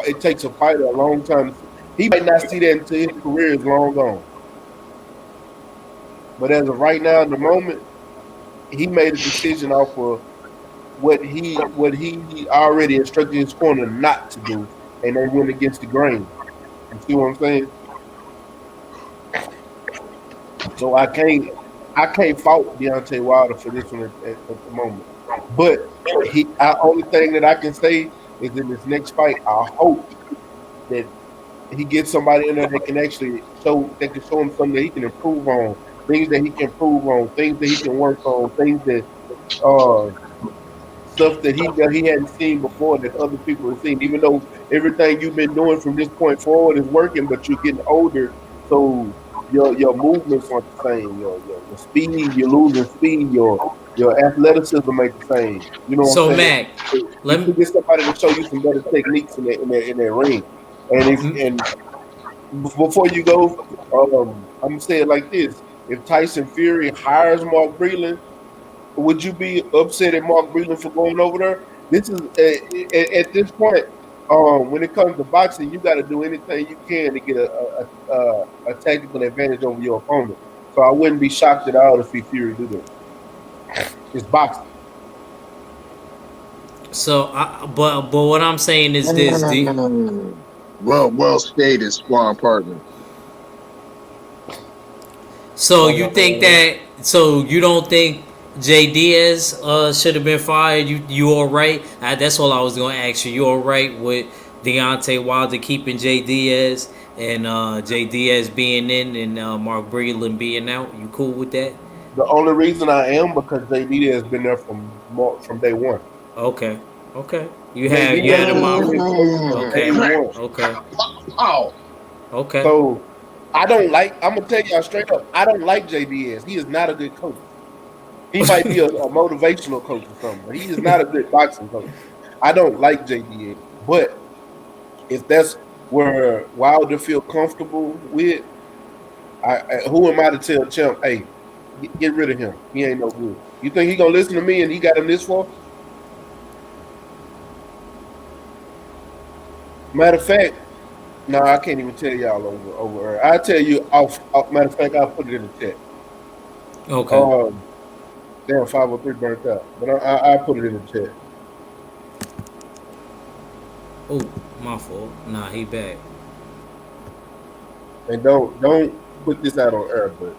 it takes a fighter a long time. He might not see that until his career is long gone. But as of right now, in the moment, he made a decision off of what he already instructed his corner not to do, and they went against the grain. You see what I'm saying? So I can't fault Deontay Wilder for this one at the moment. But only thing that I can say is in this next fight, I hope that he gets somebody in there that can actually show him something that he can improve on, things that he can improve on, things that he can work on, things that stuff that he hadn't seen before that other people have seen. Even though everything you've been doing from this point forward is working, but you're getting older, so your movements aren't the same. Your speed, you're losing speed. Your athleticism ain't the same. You know what
So
I'm saying?
Mac, let
You
me.
can get somebody to show you some better techniques in that ring. And before you go, I'm gonna say it like this: if Tyson Fury hires Mark Breland, would you be upset at Mark Breland for going over there? This is at this point, when it comes to boxing, you got to do anything you can to get a tactical advantage over your opponent. So I wouldn't be shocked at all to see Fury do that. It's boxing.
So, but what I'm saying is this:
Well stated, sparring partner.
so you think that? So you don't think Jay Diaz should have been fired? You all right? That's all I was gonna ask you. You all right with Deontay Wilder keeping Jay Diaz and Jay Diaz being in and Mark Breland being out? You cool with that?
The only reason I am because JD has been there from day one.
Okay. You had him out. Okay. Okay.
Oh.
Okay.
So I'm gonna tell y'all straight up, I don't like JDS. He is not a good coach. He might be a motivational coach or something, but he is not a good boxing coach. I don't like JDS. But if that's where Wilder feel comfortable with, who am I to tell Champ, hey, get rid of him. He ain't no good. You think he gonna listen to me and he got him this far? Matter of fact, no, I can't even tell y'all over. I'll tell you off. Matter of fact, I'll put it in the chat.
Okay.
Damn, 503 burnt out, but I'll put it in the chat.
Oh, my fault. Nah, he back.
And don't put this out on air, but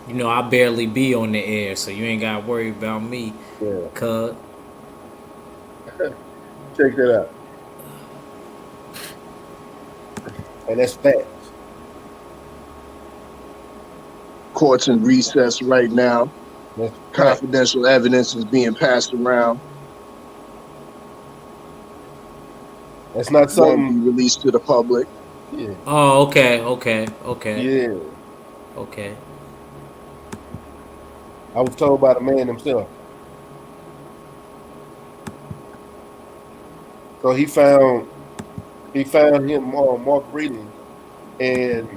You know, I barely be on the air, so you ain't got to worry about me.
yeah.
Cuz.
Check that out. And that's facts.
Court's in recess right now.
That's
Confidential evidence is being passed around.
That's not
Won't
something
be released to the public.
Yeah.
Oh, okay.
Yeah.
Okay.
I was told by the man himself. So he found him Mark Breland, and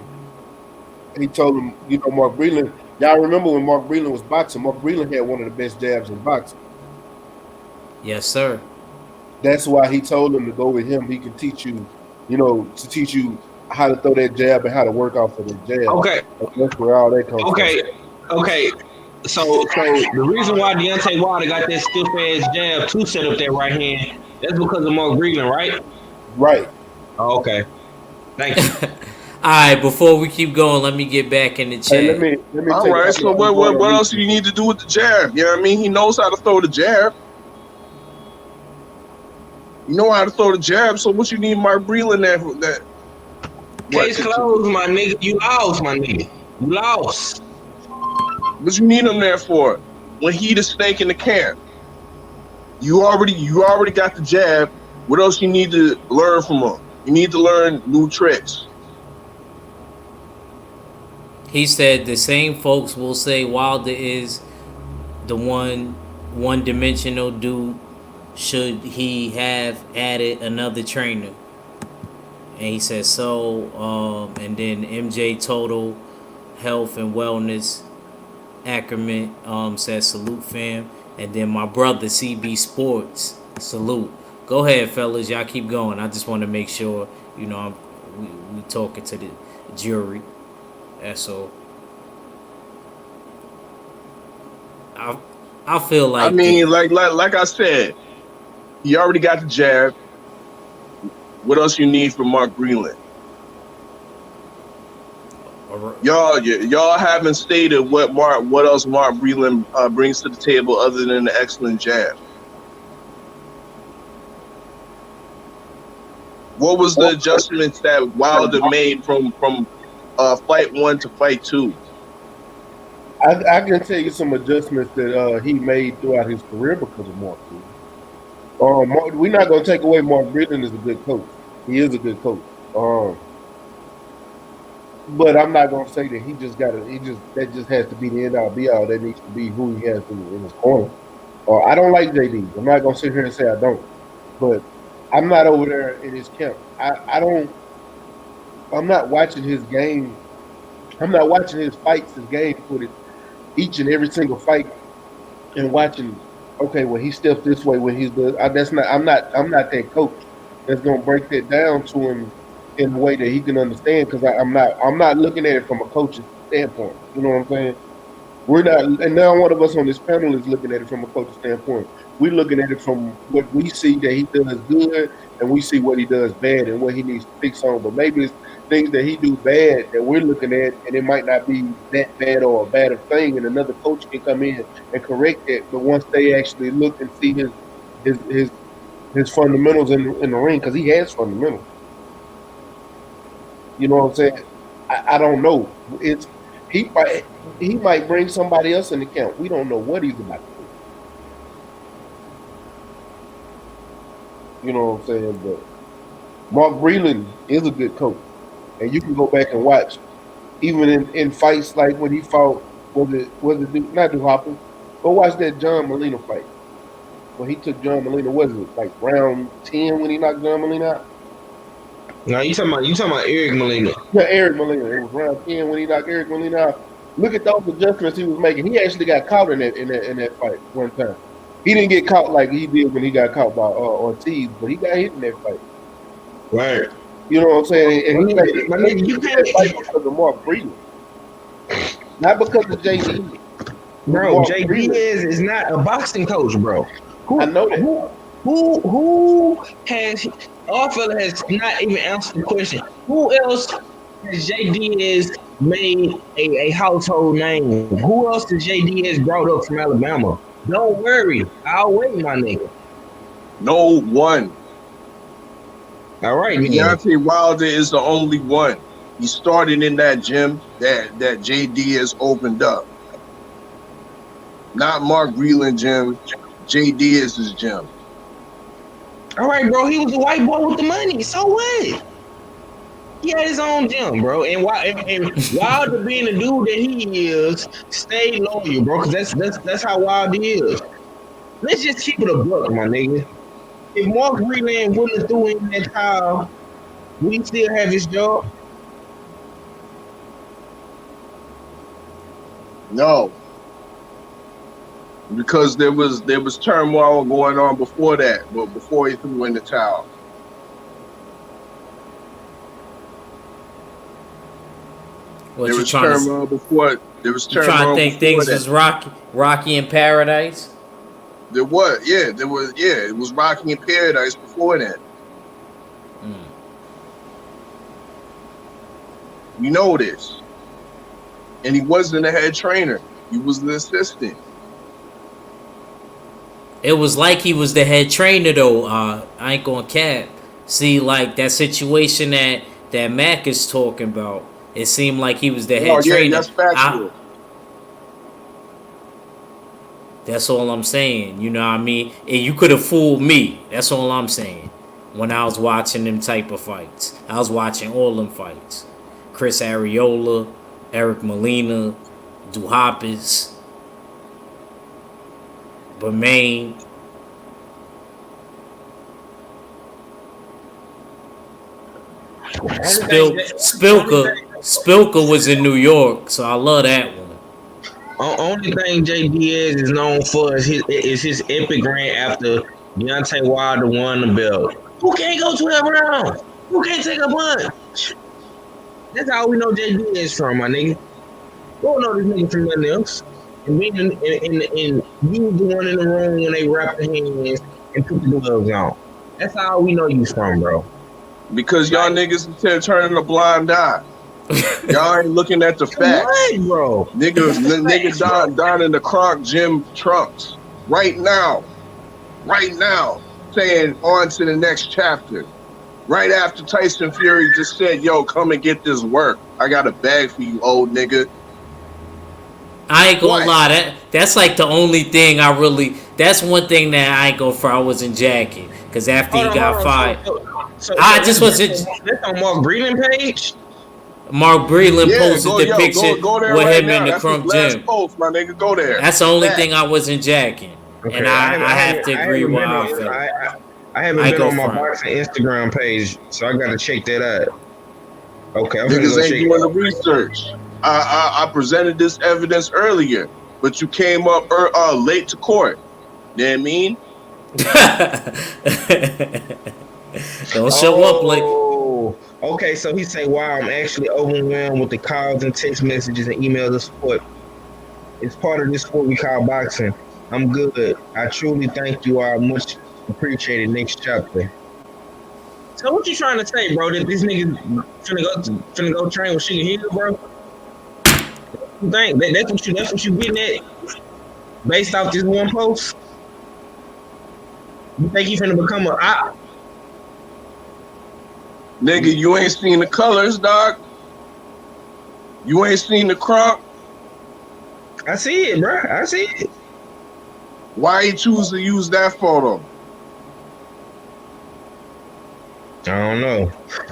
he told him, Mark Breland. Y'all remember when Mark Breland was boxing? Mark Breland had one of the best jabs in boxing.
Yes, sir.
That's why he told him to go with him. He can teach you, to teach you how to throw that jab and how to work off of the jab.
Okay.
That's where all that comes from.
Okay. So the reason why Deontay Wilder got that stiff ass jab to set up that right hand, that's because of Mark Breland, right?
Right.
Oh, okay. Thank you.
All right, before we keep going, let me get back in the chat.
Hey, let me
All right, so what else do you need to do with the jab? You know what I mean? He knows how to throw the jab. You know how to throw the jab, so what you need Mark Breland there for that?
Case closed, my nigga. You lost, my nigga. You lost.
What you need him there for? When he the snake in the camp.
You already got the jab. What else you need to learn from him? You need to learn new tricks.
He said the same folks will say Wilder is the one-dimensional dude. Should he have added another trainer? And he said so. And then MJ Total Health and Wellness Ackerman says salute, fam. And then my brother CB Sports salute. Go ahead, fellas. Y'all keep going. I just want to make sure we talking to the jury. That's all. I feel like
I mean, like I said, he already got the jab. What else you need from Mark Breland? Y'all haven't stated what else Mark Breland brings to the table other than the excellent jab. What was the adjustments that Wilder made from fight 1 to fight 2?
I can tell you some adjustments that he made throughout his career because of Mark Breland. We're not going to take away Mark Breland is a good coach. He is a good coach. But I'm not going to say that he just that just has to be the end all be all. That needs to be who he has in his corner. I don't like JD. I'm not going to sit here and say I don't. But I'm not over there in his camp. I'm not watching his game. I'm not watching his fights, his game footage, each and every single fight, and watching. Okay, when he steps this way, when he's the that's not. I'm not that coach that's gonna break that down to him in a way that he can understand. Because I'm not looking at it from a coach's standpoint. You know what I'm saying? We're not, and now one of us on this panel is looking at it from a coach's standpoint. We're looking at it from what we see that he does good, and we see what he does bad and what he needs to fix on. But maybe it's things that he do bad that we're looking at, and it might not be that bad or a bad thing, and another coach can come in and correct it. But once they actually look and see his fundamentals in the ring, because he has fundamentals. You know what I'm saying? I don't know. He might bring somebody else in the camp. We don't know what he's about to do. You know what I'm saying? But Mark Breland is a good coach. And you can go back and watch. Even in fights like when he fought, was it not Du Hopper? Go watch that John Molina fight. When he took John Molina, was it like round 10 when he knocked John Molina out?
No, you talking about Eric Molina.
Yeah, Eric Molina. It was round 10 when he knocked Eric Molina out. Look at those adjustments he was making. He actually got caught in that fight one time. He didn't get caught like he did when he got caught by Ortiz, but he got hit in that fight.
Right.
You know what I'm saying? And you can't fight because of Mark Breland, not because of JD.
Bro, JD is not a boxing coach, bro.
I know that.
Who has our fella has not even answered the question. Who else has JD made a household name? Who else has JD brought up from Alabama? Don't worry, I'll wait, my nigga.
No one.
All right, man.
Deontay Wilder is the only one. He started in that gym that JD has opened up. Not Mark Breland gym. JD is his gym.
All right, bro. He was a white boy with the money. So what? He had his own gym, bro. And Wilder being the dude that he is, stay loyal, bro. Because that's how Wilder is. Let's just keep it a buck, my nigga. If Mark Breland wouldn't have threw in that towel, would he still have his job?
No. Because there was turmoil going on before that, but before he threw in the towel. There was turmoil before. There was turmoil.
You trying to think things was Rocky in Paradise?
There was, yeah. There was, yeah. It was Rocky in Paradise before that. You know this. And he wasn't a head trainer. He was the assistant.
It was like he was the head trainer, though. I ain't gonna cap. See, like that situation that Mac is talking about. It seemed like he was the head trainer.
That's factual.
That's all I'm saying. You know what I mean? And you could have fooled me. That's all I'm saying. When I was watching them type of fights, I was watching all them fights. Chris Arreola, Eric Molina, Duhopis, Bermain. Spilka was in New York, so I love that one.
Only thing Jay Diaz is known for is his epic rant after Deontay Wilder won the belt. Who can't go 12 rounds? Who can't take a punch? That's how we know Jay Diaz from, my nigga. We don't know this nigga from nothing else. And being and you was the one in the room when they wrapped their hands and put the gloves on. That's how we know you from, bro.
Because y'all niggas is turning a blind eye. Y'all ain't looking at the facts.
What, bro?
Nigga Don in the Kronk gym trunks. Right now, saying on to the next chapter. Right after Tyson Fury just said, yo, come and get this work. I got a bag for you, old nigga.
I ain't gonna lie, that's like the only thing I really. That's one thing that I ain't gonna for I wasn't jacking because after he got fired, I just wasn't.
That's on Mark Breland page.
Mark Breland posted the picture with him in the Crump gym.
Post, my nigga, go there.
That's the only thing I wasn't jacking, and I have to agree with Alfred.
I haven't been on my boxing Instagram page, so I gotta check that out. Okay, I'm
niggas ain't doing the research. I presented this evidence earlier, but you came up late to court. You know what I mean?
Don't show up late.
Okay, so he say, wow, I'm actually overwhelmed with the calls and text messages and emails of support. It's part of this sport we call boxing. I'm good. I truly thank you all. Much appreciated. Next chapter. So what you trying to say, bro? That this nigga finna go train with Sugar Hill, bro? You think that's what you getting at? Based off this one post? You think he finna become a op?
Nigga, you ain't seen the colors, dog. You ain't seen the crop.
I see it, bro. I see it.
Why he choose to use that photo?
I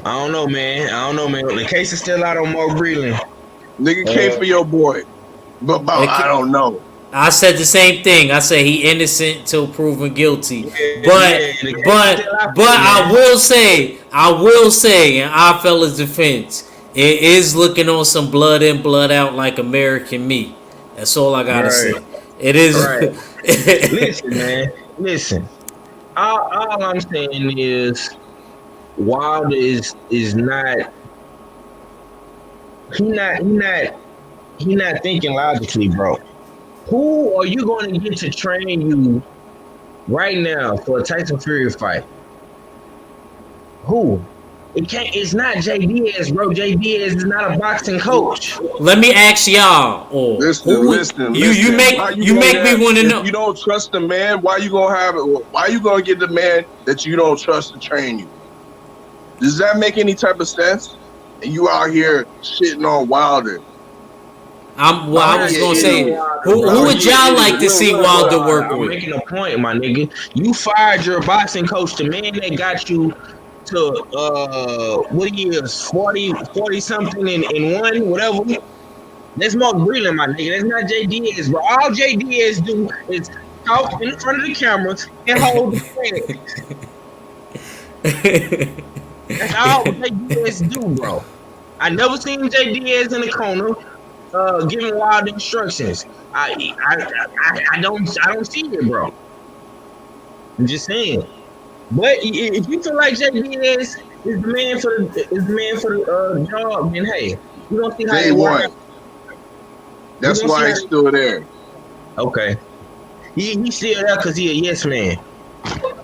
don't know, man. The case is still out on Mark Breland.
Nigga came for your boy. But I don't know.
I said the same thing. I said he innocent till proven guilty. But I will say, in our fella's defense, it is looking on some blood in, blood out like American Me. That's all I gotta say. It is.
Right. Listen, man. Listen. All I'm saying is, Wilder is not. He not thinking logically, bro. Who are you going to get to train you right now for a Tyson Fury fight? Who? It's not Jay Diaz, bro. Jay Diaz is not a boxing coach.
Let me ask y'all.
Listen.
You make me want to know.
If you don't trust the man, why you gonna get the man that you don't trust to train you? Does that make any type of sense? And you out here shitting on Wilder.
I was gonna say, who would y'all like to see Wilder work with?
I'm making a point, my nigga. You fired your boxing coach, the man that got you to what years, 40 something in one, whatever. That's Mark Breland, my nigga. That's not Jay Diaz, bro. All Jay Diaz do is talk in front of the cameras and hold the flag. That's all Jay Diaz do, bro. I never seen Jay Diaz in the corner giving wild instructions. I don't see it, bro. I'm just saying. But if you feel like Jay Diaz is the man for the job, then hey, you don't see how
they work. That's why he's still there.
Okay. He's still there because he's a yes man.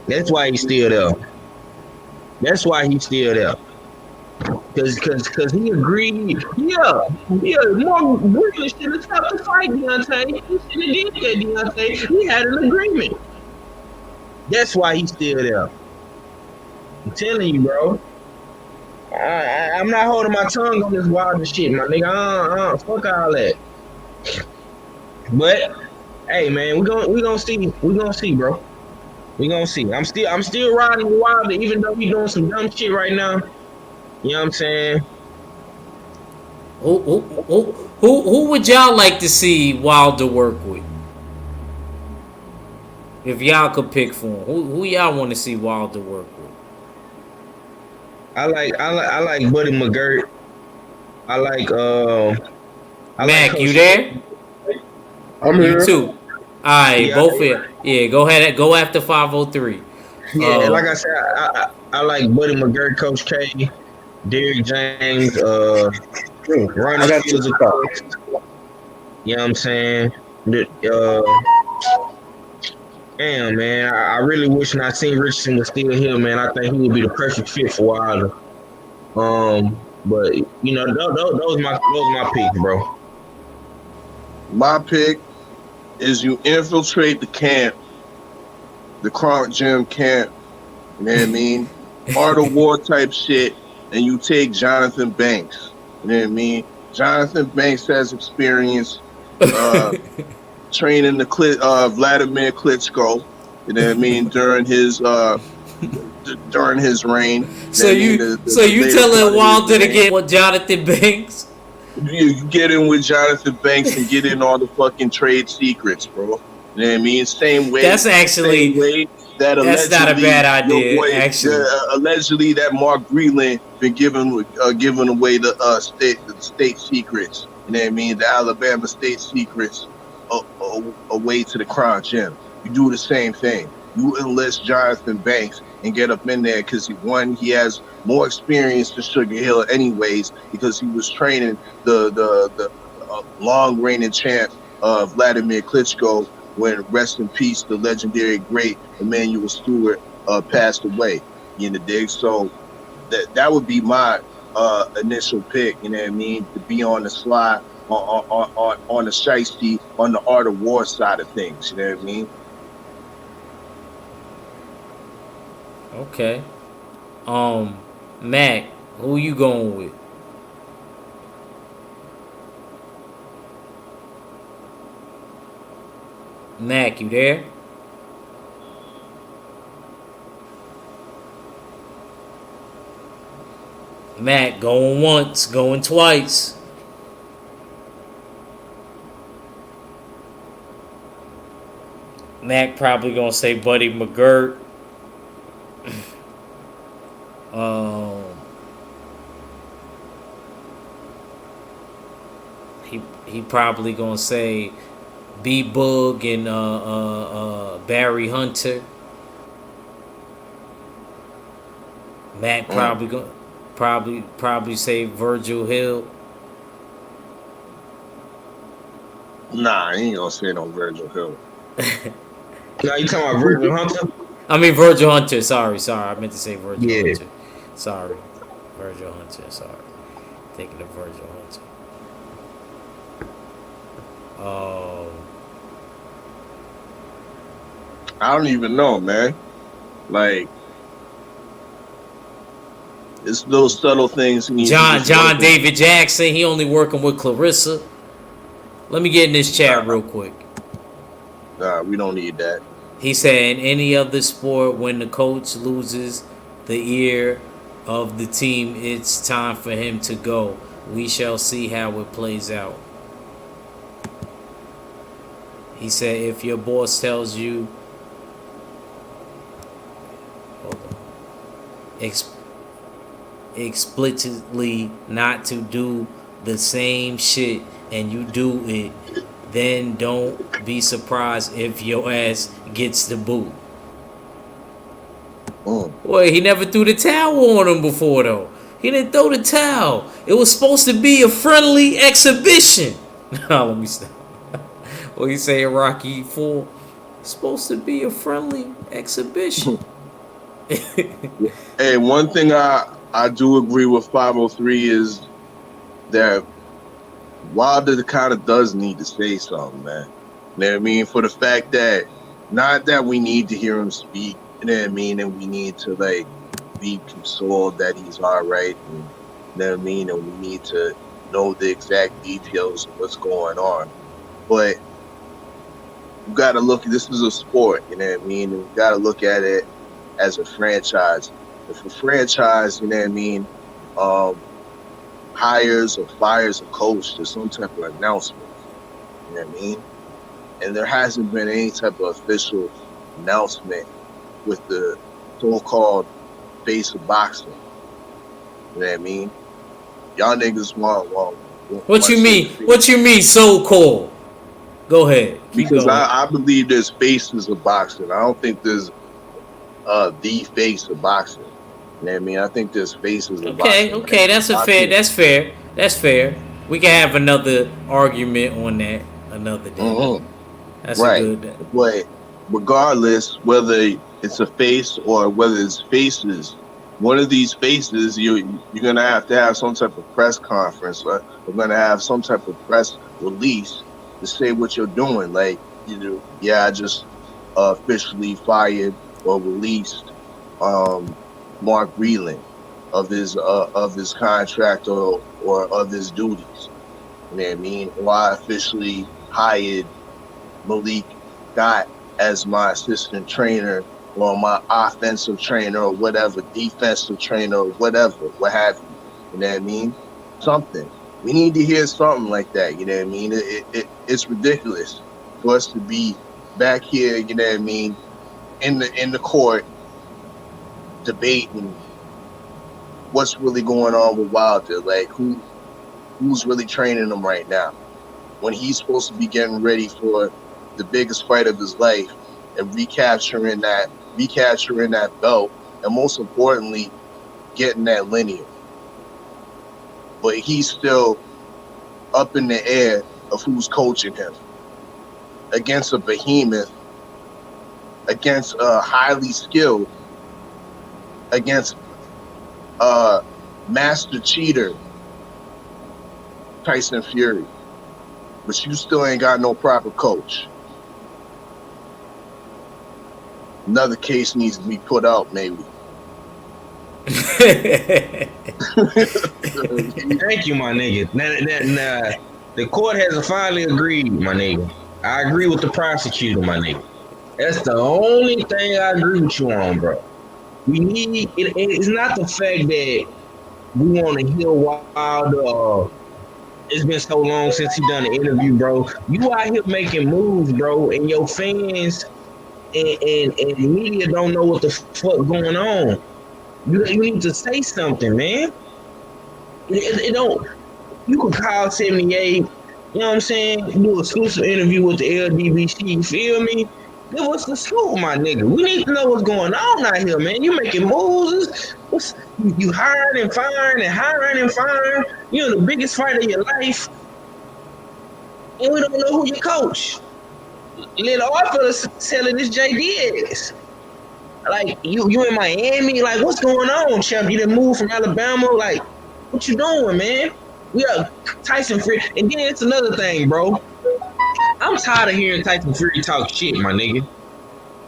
That's why he's still there. Because he agreed. Yeah. More Breland should have stopped the fight, Deontay. He should have did that, Deontay. He had an agreement. That's why he's still there. I'm telling you, bro. I'm not holding my tongue on this Wilder shit, my nigga. Fuck all that. But Hey man, we gonna see. We gonna see, bro. We gonna see. I'm still riding with Wilder, even though he doing some dumb shit right now. You know what I'm saying?
Who would y'all like to see Wilder work with? If y'all could pick for him, who y'all want to see Wilder work with?
I like Buddy McGirt. I like
Mac, you
Coach.
there?
I'm
You
here.
too. Alright,
Yeah,
both of you. Yeah, go ahead. Go after 503.
yeah. Like I said, I like Buddy McGirt, Coach K, Derrick James,
I
Ronnie
got
Fields,
to
of
talk.
course. You know what I'm saying? Damn, man. I really wish I seen Richardson was still here, man. I think he would be the perfect fit for Wilder. But you know, those my picks, bro.
My pick is you infiltrate the camp, the Kronk Gym camp, you know what I mean? Art of war type shit, and you take Jonathan Banks. You know what I mean? Jonathan Banks has experience training the Vladimir Klitschko, you know what I mean, during his reign. You know
So
what I mean?
you so
The
you
later part
telling
of his
Wilder to
reign.
get what Jonathan Banks?
You get in with Jonathan Banks and get in all the fucking trade secrets, bro. You know what I mean? Same way
That's
that
that's not a
allegedly
bad
your
idea,
boy,
actually.
allegedly that Mark Breland been giving away the state secrets. You know what I mean? The Alabama state secrets away to the Crown Gym. You do the same thing. You enlist Jonathan Banks and get up in there because he has more experience than Sugar Hill, anyways, because he was training the long reigning champ Vladimir Klitschko when, rest in peace, the legendary great Emmanuel Stewart passed away. You know, dig? So that would be my initial pick. You know what I mean? To be on the slide on the shiesty, on the art of war side of things. You know what I mean?
Okay. Mac, who you going with? Mac, you there? Mac, going once, going twice. Mac probably gonna say Buddy McGirt. Um, he probably gonna say B Boog and Barry Hunter. Mac probably gonna probably say Virgil Hill.
Nah, I ain't gonna say no Virgil Hill.
Now you talking about Virgil Hunter?
I mean Virgil Hunter. Sorry. I meant to say Virgil
Yeah.
Hunter. Sorry, Virgil Hunter. Sorry, thinking of Virgil Hunter.
I don't even know, man. Like, it's little subtle things.
John David Jackson. He only working with Clarissa. Let me get in this chat real quick.
Nah, we don't need that.
He said, in any other sport, when the coach loses the ear of the team, it's time for him to go. We shall see how it plays out. He said, if your boss tells you explicitly not to do the same shit and you do it, then don't be surprised if your ass gets the boot. Well, he never threw the towel on him before, though. He didn't throw the towel. It was supposed to be a friendly exhibition. Now, let me stop. What you say, Rocky 4? It's supposed to be a friendly exhibition.
Hey, one thing I do agree with 503 is that Wilder kind of does need to say something, man. You know what I mean? For the fact that, not that we need to hear him speak, you know what I mean? And we need to, like, be consoled that he's all right, and, you know what I mean? And we need to know the exact details of what's going on. But you got to look. This is a sport, you know what I mean. You got to look at it as a franchise. If a franchise, you know what I mean, hires or fires a coach, there's some type of announcement. You know what I mean? And there hasn't been any type of official announcement with the so-called face of boxing. You know what I mean? Y'all niggas want
What you mean? What you mean so-called? Go ahead. Keep
because
going.
I believe there's faces of boxing. I don't think there's the face of boxing. You know what I mean? I think there's faces of boxing.
Okay, that's fair. We can have another argument on that another day.
Mm-hmm.
That's
right.
a good.
But regardless, whether it's a face or whether it's faces, one of these faces, you're gonna have to have some type of press conference, or we're gonna have some type of press release to say what you're doing. Like, you know, yeah, I just officially fired or released Mark Breland of his contract or of his duties. You know what I mean? Or I officially hired Malik Scott as my assistant trainer or my offensive trainer or whatever, defensive trainer or whatever, what have you. You know what I mean? Something. We need to hear something like that. You know what I mean? It's ridiculous for us to be back here, you know what I mean, in the court debating what's really going on with Wilder. Like, who's really training him right now when he's supposed to be getting ready for the biggest fight of his life and recapturing that belt, and most importantly, getting that lineage. But he's still up in the air of who's coaching him against a behemoth, against a highly skilled, against a master cheater, Tyson Fury. But you still ain't got no proper coach. Another case needs to be put out, maybe.
Thank you, my nigga. Now, the court has finally agreed, my nigga. I agree with the prosecutor, my nigga. That's the only thing I agree with you on, bro. We need it. It's not the fact that we want to hear Wilder. It's been so long since he done an interview, bro. You out here making moves, bro, and your fans and media don't know what the fuck going on. You need to say something, man. It don't. You can call 78. You know what I'm saying? Do an exclusive interview with the LDBC. You feel me? Give us the scoop, my nigga. We need to know what's going on out here, man. You making moves. You hiring and firing and hiring and firing. You're the biggest fight of your life, and we don't know who your coach. Little Arthur selling this JD is. Like, you in Miami? Like, what's going on, champ? You done moved from Alabama? Like, what you doing, man? We are Tyson Fury. And then it's another thing, bro. I'm tired of hearing Tyson Fury talk shit, my nigga.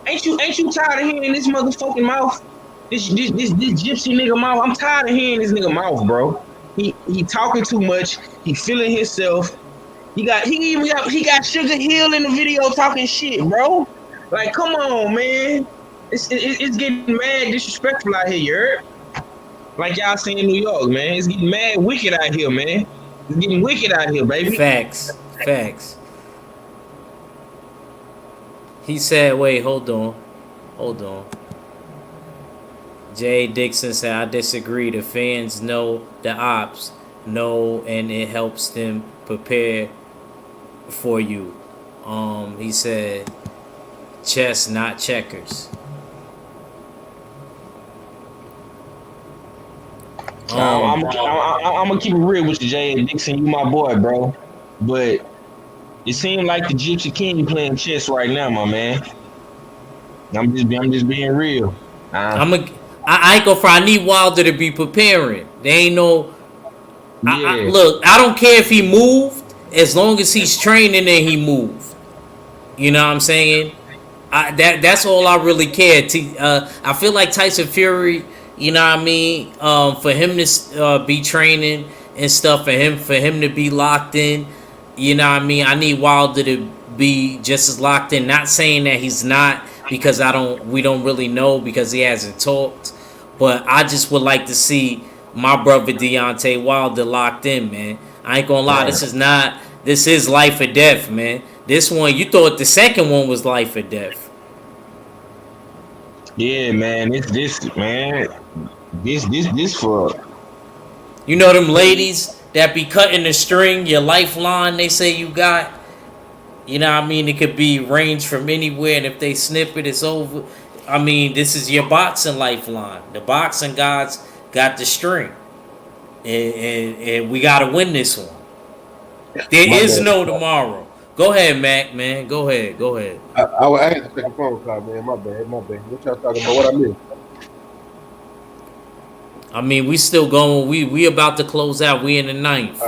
Ain't you tired of hearing this motherfucking mouth? This gypsy nigga mouth? I'm tired of hearing this nigga mouth, bro. He talking too much. He feeling himself. He got Sugar Hill in the video talking shit, bro. Like, come on, man. It's getting mad disrespectful out here, you heard? Like y'all see in New York, man. It's getting mad wicked out here, man. It's getting wicked out here, baby.
Facts. He said, wait, hold on. Jay Dixon said, I disagree. The fans know, the ops know, and it helps them prepare for you. He said, chess, not checkers.
I'm gonna keep it real with you, Jay Dixon. You my boy, bro. But it seems like the Gypsy King playing chess right now, my man. I'm just being real.
I ain't gonna fry. I need Wilder to be preparing. There ain't no.
Yeah.
Look, I don't care if he moved, as long as he's training and he moved. You know what I'm saying? That's all I really care. I feel like Tyson Fury. You know what I mean? For him to be training and stuff, for him to be locked in, You know what I mean? I need Wilder to be just as locked in. Not saying that he's not, because we don't really know because he hasn't talked. But I just would like to see my brother Deontay Wilder locked in, man. I ain't gonna lie, this is life or death, man. This one, you thought the second one was life or death.
Yeah, man. This for
You know them ladies that be cutting the string, your lifeline they say you got? You know what I mean? It could be range from anywhere, and if they snip it, it's over. I mean, this is your boxing lifeline. The boxing gods got the string. And we got to win this one. There is no tomorrow. Go ahead, Mac, man. Go ahead.
I had to take a phone call, man. My bad. What y'all talking about? What I missed?
I mean, we still going. We about to close out. We in the ninth.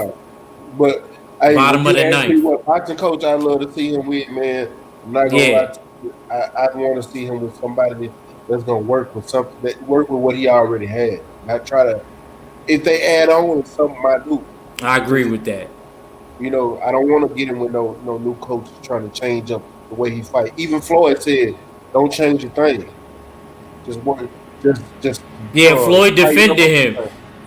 But hey,
Bottom of the ninth.
What boxing coach I love to see him with, man. I'm not gonna lie to you. I want to see him with somebody that's gonna work with something that work with what he already had. Not try to. If they add on with something minute.
I agree with that.
You know, I don't want to get him with no new coach trying to change up the way he fight. Even Floyd said, "Don't change a thing. Just work. Just."
Yeah, Floyd defended him.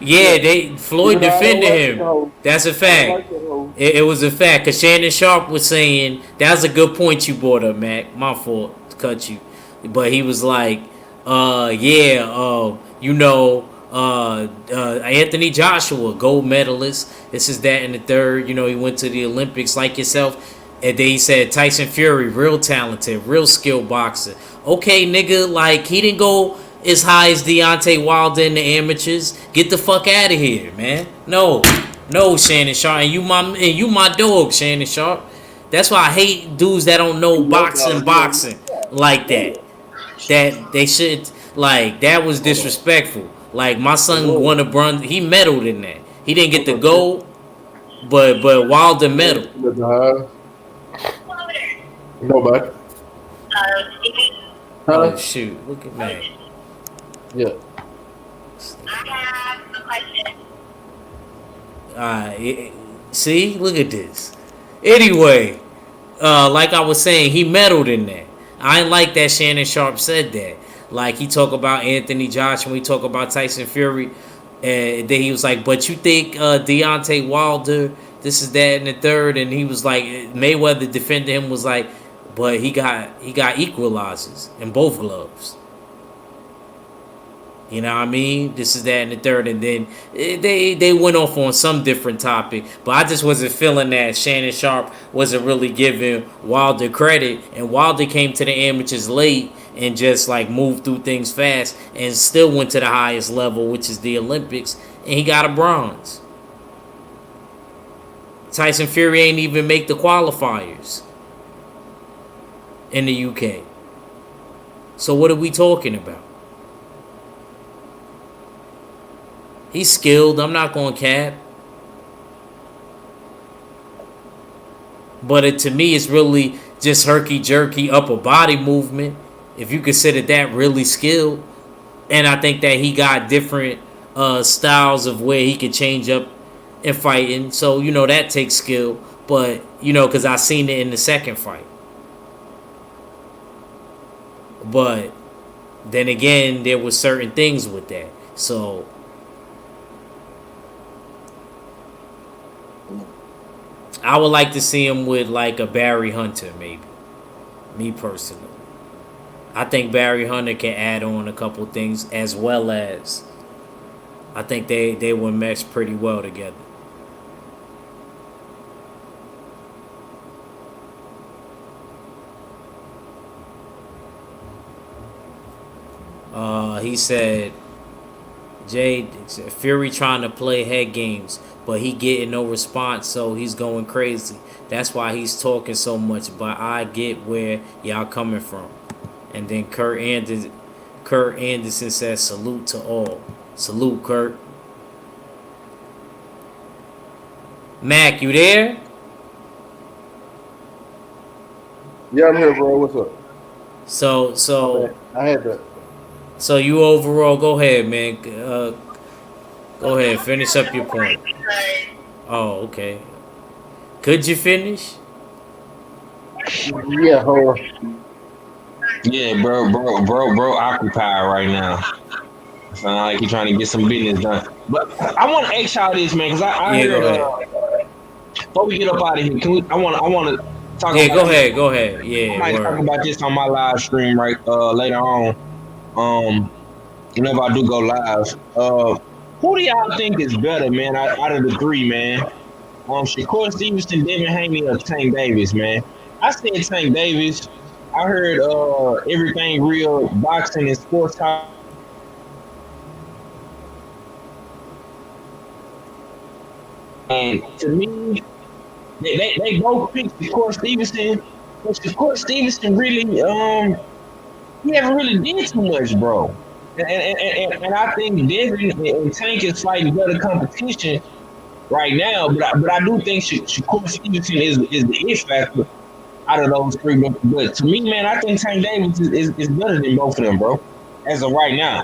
Yeah, Floyd defended him. That's a fact. It was a fact. Because Shannon Sharp was saying, that's a good point you brought up, Mac. My fault to cut you. But he was like, Anthony Joshua, gold medalist. This is that and the third. You know, he went to the Olympics like yourself. And then he said Tyson Fury, real talented, real skilled boxer. Okay, nigga, like he didn't go as high as Deontay Wilder in the amateurs. Get the fuck out of here, man. No, Shannon Sharp, and you my dog, Shannon Sharp. That's why I hate dudes that don't know boxing like that. That they should like that was disrespectful. Like my son won a bronze. He medaled in that. He didn't get the gold, but Wilder medaled.
Nobody.
Oh shoot! Look at that.
Yeah.
I have a question.
See, look at this. Anyway, like I was saying, he medaled in that. I ain't like that Shannon Sharp said that. Like he talk about Anthony Joshua, we talk about Tyson Fury, and then he was like, "But you think Deontay Wilder, this is that and the third?" And he was like, Mayweather defended him was like, "But he got equalizers in both gloves." You know what I mean? This is that and the third, and then they went off on some different topic. But I just wasn't feeling that Shannon Sharp wasn't really giving Wilder credit, and Wilder came to the amateurs late and just like moved through things fast and still went to the highest level, which is the Olympics, and he got a bronze. Tyson Fury ain't even make the qualifiers in the UK. So what are we talking about? He's skilled. I'm not going to cap. But to me, it's really just herky-jerky upper body movement. If you consider that really skilled. And I think that he got different styles of where he could change up in fighting. So, you know, that takes skill. But, you know, because I seen it in the second fight. But then again, there were certain things with that. So I would like to see him with like a Barry Hunter, maybe. Me personally. I think Barry Hunter can add on a couple things, as well as I think they would mesh pretty well together. He said, Fury trying to play head games, but he getting no response, so he's going crazy. That's why he's talking so much, but I get where y'all coming from. And then Kurt Anderson says, salute to all. Salute, Kurt. Mac, you there?
Yeah, I'm here, bro. What's up?
So
I had to.
So you overall, go ahead, man. Go ahead, finish up your point. Oh, okay. Could you finish?
Yeah, hold on.
Yeah, bro, occupied right now. Sound like he trying to get some business done. But I want to ask y'all this, man, because I
Yeah,
heard
go ahead.
before we get up out of here, can we? I want to talk
Yeah,
about this.
go ahead.
I
Yeah,
might talk
word.
about this on my live stream right later on. Whenever I do go live. Who do y'all think is better, man? Out of the three, man? Shakur Stevenson, Devin Haney, or Tank Davis, man? I said Tank Davis. I heard everything real boxing and sports talk. And to me, they both picked Shakur Stevenson, but Shakur Stevenson really he haven't really did too much, bro. And I think Devin and Tank is fighting better competition right now, but I do think Shakur Stevenson is the it factor out of those three. But to me, man, I think Tank Davis is better than both of them, bro. As of right now.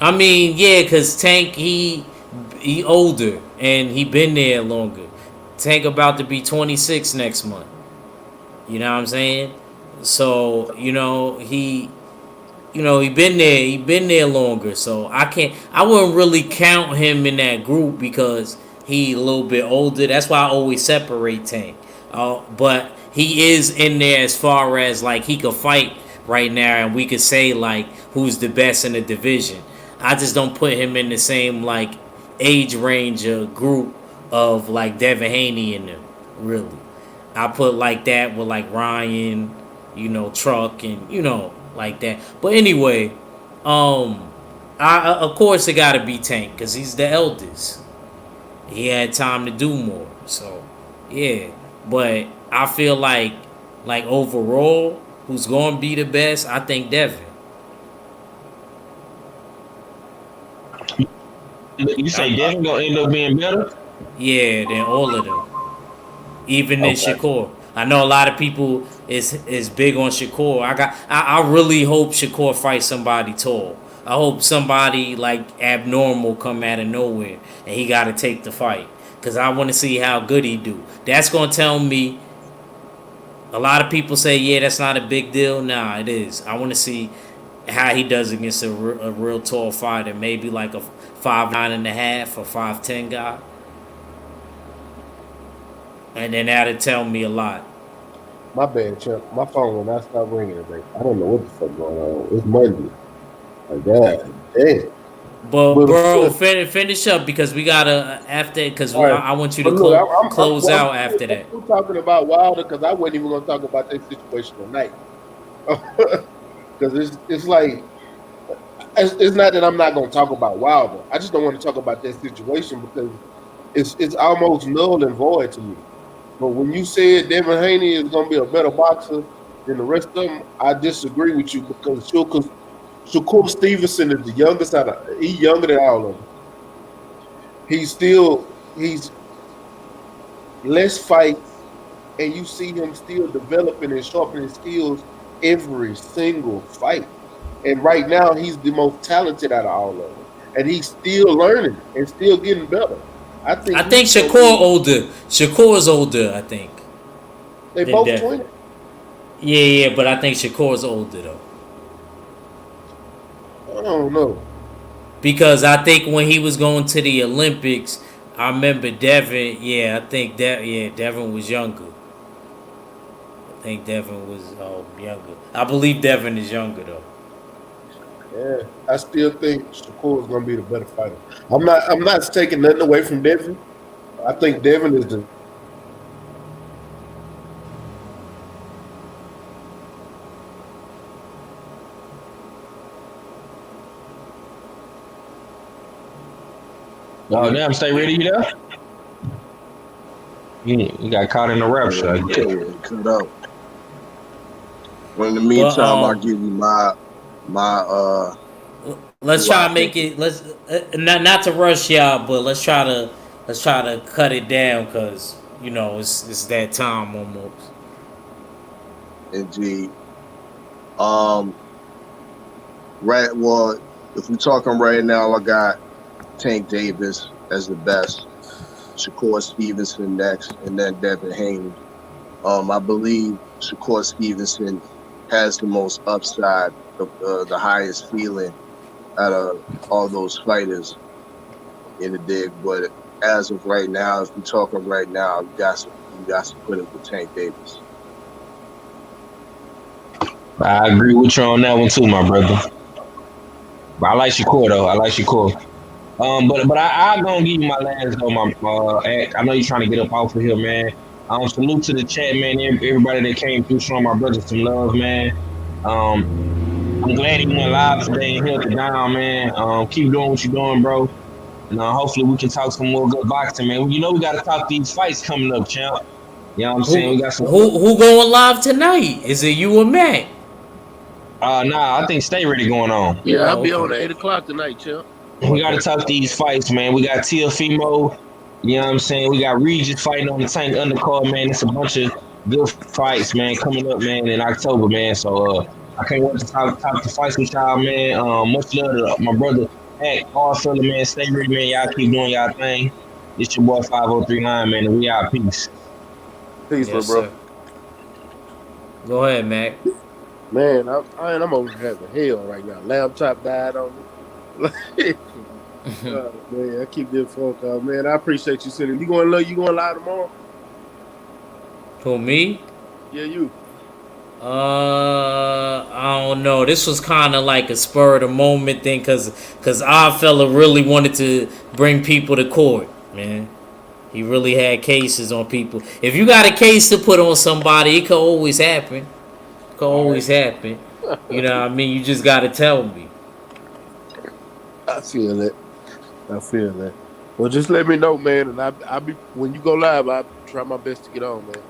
I mean, yeah, cause Tank he older and he been there longer. Tank about to be 26 next month. You know what I'm saying? So he been there. He been there longer. So I wouldn't really count him in that group because he a little bit older. That's why I always separate Tank. But he is in there as far as like he could fight right now, and we could say like who's the best in the division. I just don't put him in the same like age range or group of like Devin Haney in them. Really, I put like that with like Ryan, Truck, and like that. But anyway, I of course it got to be Tank because he's the eldest. He had time to do more. So yeah, but I feel like overall, who's going to be the best? I think Devin.
You say Devin gonna end up being better?
Yeah, than all of them. Even than
Okay.
Shakur. I know a lot of people is big on Shakur. I really hope Shakur fights somebody tall. I hope somebody like abnormal come out of nowhere and he got to take the fight because I want to see how good he do. That's gonna tell me. A lot of people say, yeah, that's not a big deal. Nah, it is. I want to see how he does against a real tall fighter, maybe like a 5'9.5" or 5'10" guy. And then that'll tell me a lot.
My bad, Chuck. My phone will not stop ringing today. I don't know what the fuck going on. It's Monday. My God, damn.
But bro,
But
finish up because we gotta after because
all right.
I want you
But
to
look,
close out after that.
I'm talking about Wilder because I wasn't even going to talk about that situation tonight. Because it's like it's not that I'm not going to talk about Wilder. I just don't want to talk about that situation because it's almost null and void to me. But when you said Devin Haney is going to be a better boxer than the rest of them, I disagree with you because Shakur Stevenson is the youngest out of. He's younger than all of them. He's less fights, and you see him still developing and sharpening skills every single fight. And right now, he's the most talented out of all of them, and he's still learning and still getting better. I think
Shakur older. Shakur's older. I think
they
than
both
Devin.
20.
Yeah, but I think Shakur's older though.
I don't know.
Because I think when he was going to the Olympics, I remember Devin. Yeah, I think Devin was younger. I think Devin was younger. I believe Devin is younger though.
Yeah, I still think Shakur is going to be the better fighter. I'm not taking nothing away from Devin. I think Devin is the.
Oh damn, stay ready, you there? You got caught in the rapture.
Yeah, cut out. Well, in the meantime, I'll give you my
Let's try to make it. Let's not to rush y'all, but let's try to cut it down because it's that time almost.
indeed. Right. Well, if we're talking right now, I got Tank Davis as the best. Shakur Stevenson next, and then Devin Haney. I believe Shakur Stevenson has the most upside, the highest ceiling out of all those fighters in the dig. But as of right now, if we're talking right now, you got to put it with Tank Davis.
I agree with you on that one too, my brother. But I like Shakur though. I like Shakur. But I gonna give you my last though, my I know you're trying to get up off of here, man. Salute to the chat, man. Everybody that came through showing my brother some love, man. I'm glad he went live today and held it down, man. Keep doing what you're doing, bro. And hopefully we can talk some more good boxing, man. You know we gotta talk these fights coming up, champ. You know what I'm saying? We got some.
Who going live tonight? Is it you or Mac?
Nah, I think Stay Ready going on.
Yeah, I'll be on at 8 o'clock tonight, champ.
We got to talk these fights, man. We got Teofimo, you know what I'm saying? We got Regis fighting on the Tank undercard, man. It's a bunch of good fights, man, coming up, man, in October, man. So I can't wait to talk the fights with y'all, man. Much love to my brother, all fella, man. Stay ready, man. Y'all keep doing y'all thing. It's your boy 5039, man, and we out. Peace.
Peace,
Yes,
bro.
sir. Go ahead, Mac.
Man, I'm over having hell right now. Laptop died on me. Oh, man, I keep getting phone calls, man. I appreciate you sending. You going live tomorrow?
Who, me?
Yeah, you.
I don't know. This was kind of like a spur of the moment thing, cause our fella really wanted to bring people to court, man. He really had cases on people. If you got a case to put on somebody, it could always happen. Happen. You know what I mean? You just gotta tell me.
I feel that. Well, just let me know, man, and I'll be when you go live. I'll try my best to get on, man.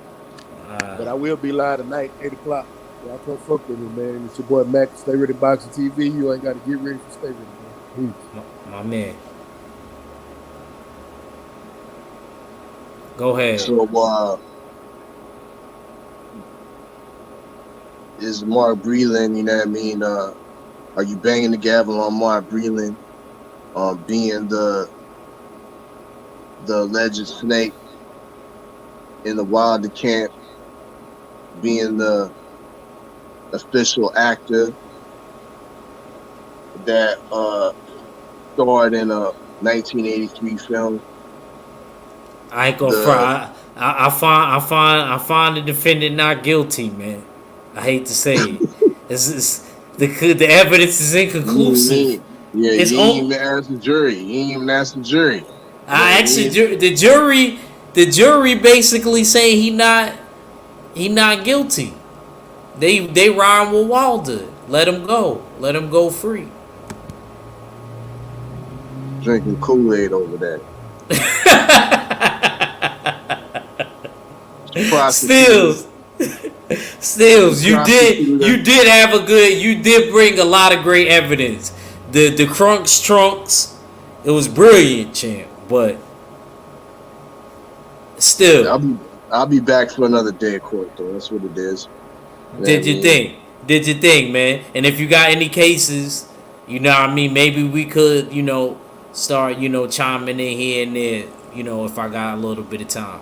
But I will be live tonight, 8 o'clock. Y'all come fuck with me, man. It's your boy Mac, Stay Ready Boxing TV. You ain't got to get ready for Stay Ready, man.
My man. Go ahead.
So, is Mark Breland, you know what I mean? Are you banging the gavel on Mark Breland being the alleged snake in the Wilder camp, being the official actor that starred in a 1983 film?
I ain't gonna fry. I find the defendant not guilty, man. I hate to say it. The evidence is inconclusive.
Yeah, you ain't even asked the jury.
I actually the jury basically saying he not guilty. They rhyme with Wilder. Let him go free.
Drinking Kool-Aid over there.
Stills, you did bring a lot of great evidence. The trunks, it was brilliant, champ. But still,
I'll be back for another day of court, though. That's what it is.
Did you think, man? And if you got any cases, you know what I mean, maybe we could, start, chiming in here and there, if I got a little bit of time.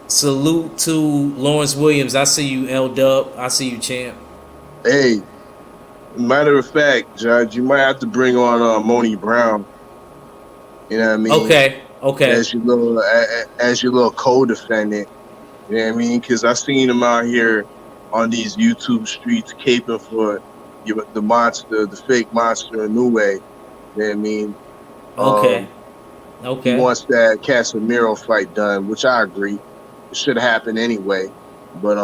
Salute to Lawrence Williams. I see you, L-Dub. I see you, champ.
Hey, matter of fact, Judge, you might have to bring on Moni Brown. You know what I mean?
Okay.
As your little co-defendant. You know what I mean? Because I seen him out here on these YouTube streets caping for the monster, the fake monster Inoue. You know what I mean?
Okay.
He wants that Casemiro fight done, which I agree. It should happen anyway. But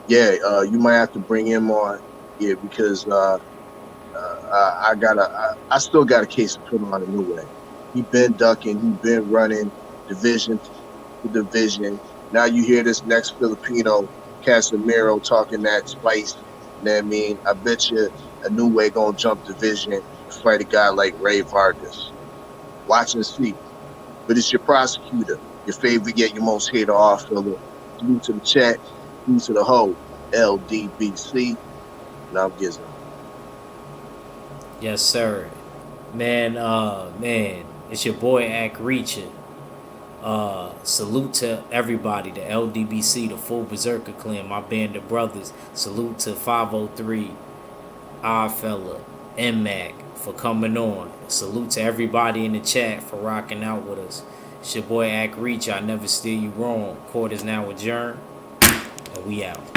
you might have to bring him on here because I still got a case to put on Inoue. He been ducking, he been running division to division. Now you hear this next Filipino, Casemiro, talking that spice. You know what I mean? I bet you Inoue gonna jump division and fight a guy like Ray Vargas. Watch and see. But it's your prosecutor, your favorite yet your most hated off fella. Salute to the chat, salute to the hoe, LDBC. And I'm Gizmo.
Yes, sir. Man, It's your boy Ack Reacher. Salute to everybody, the LDBC, the full Berserker clan, my band of brothers. Salute to 503, Oddfella, MMAC for coming on. Salute to everybody in the chat for rocking out with us. It's your boy Ack Reacher. I never steer you wrong. Court is now adjourned, and we out.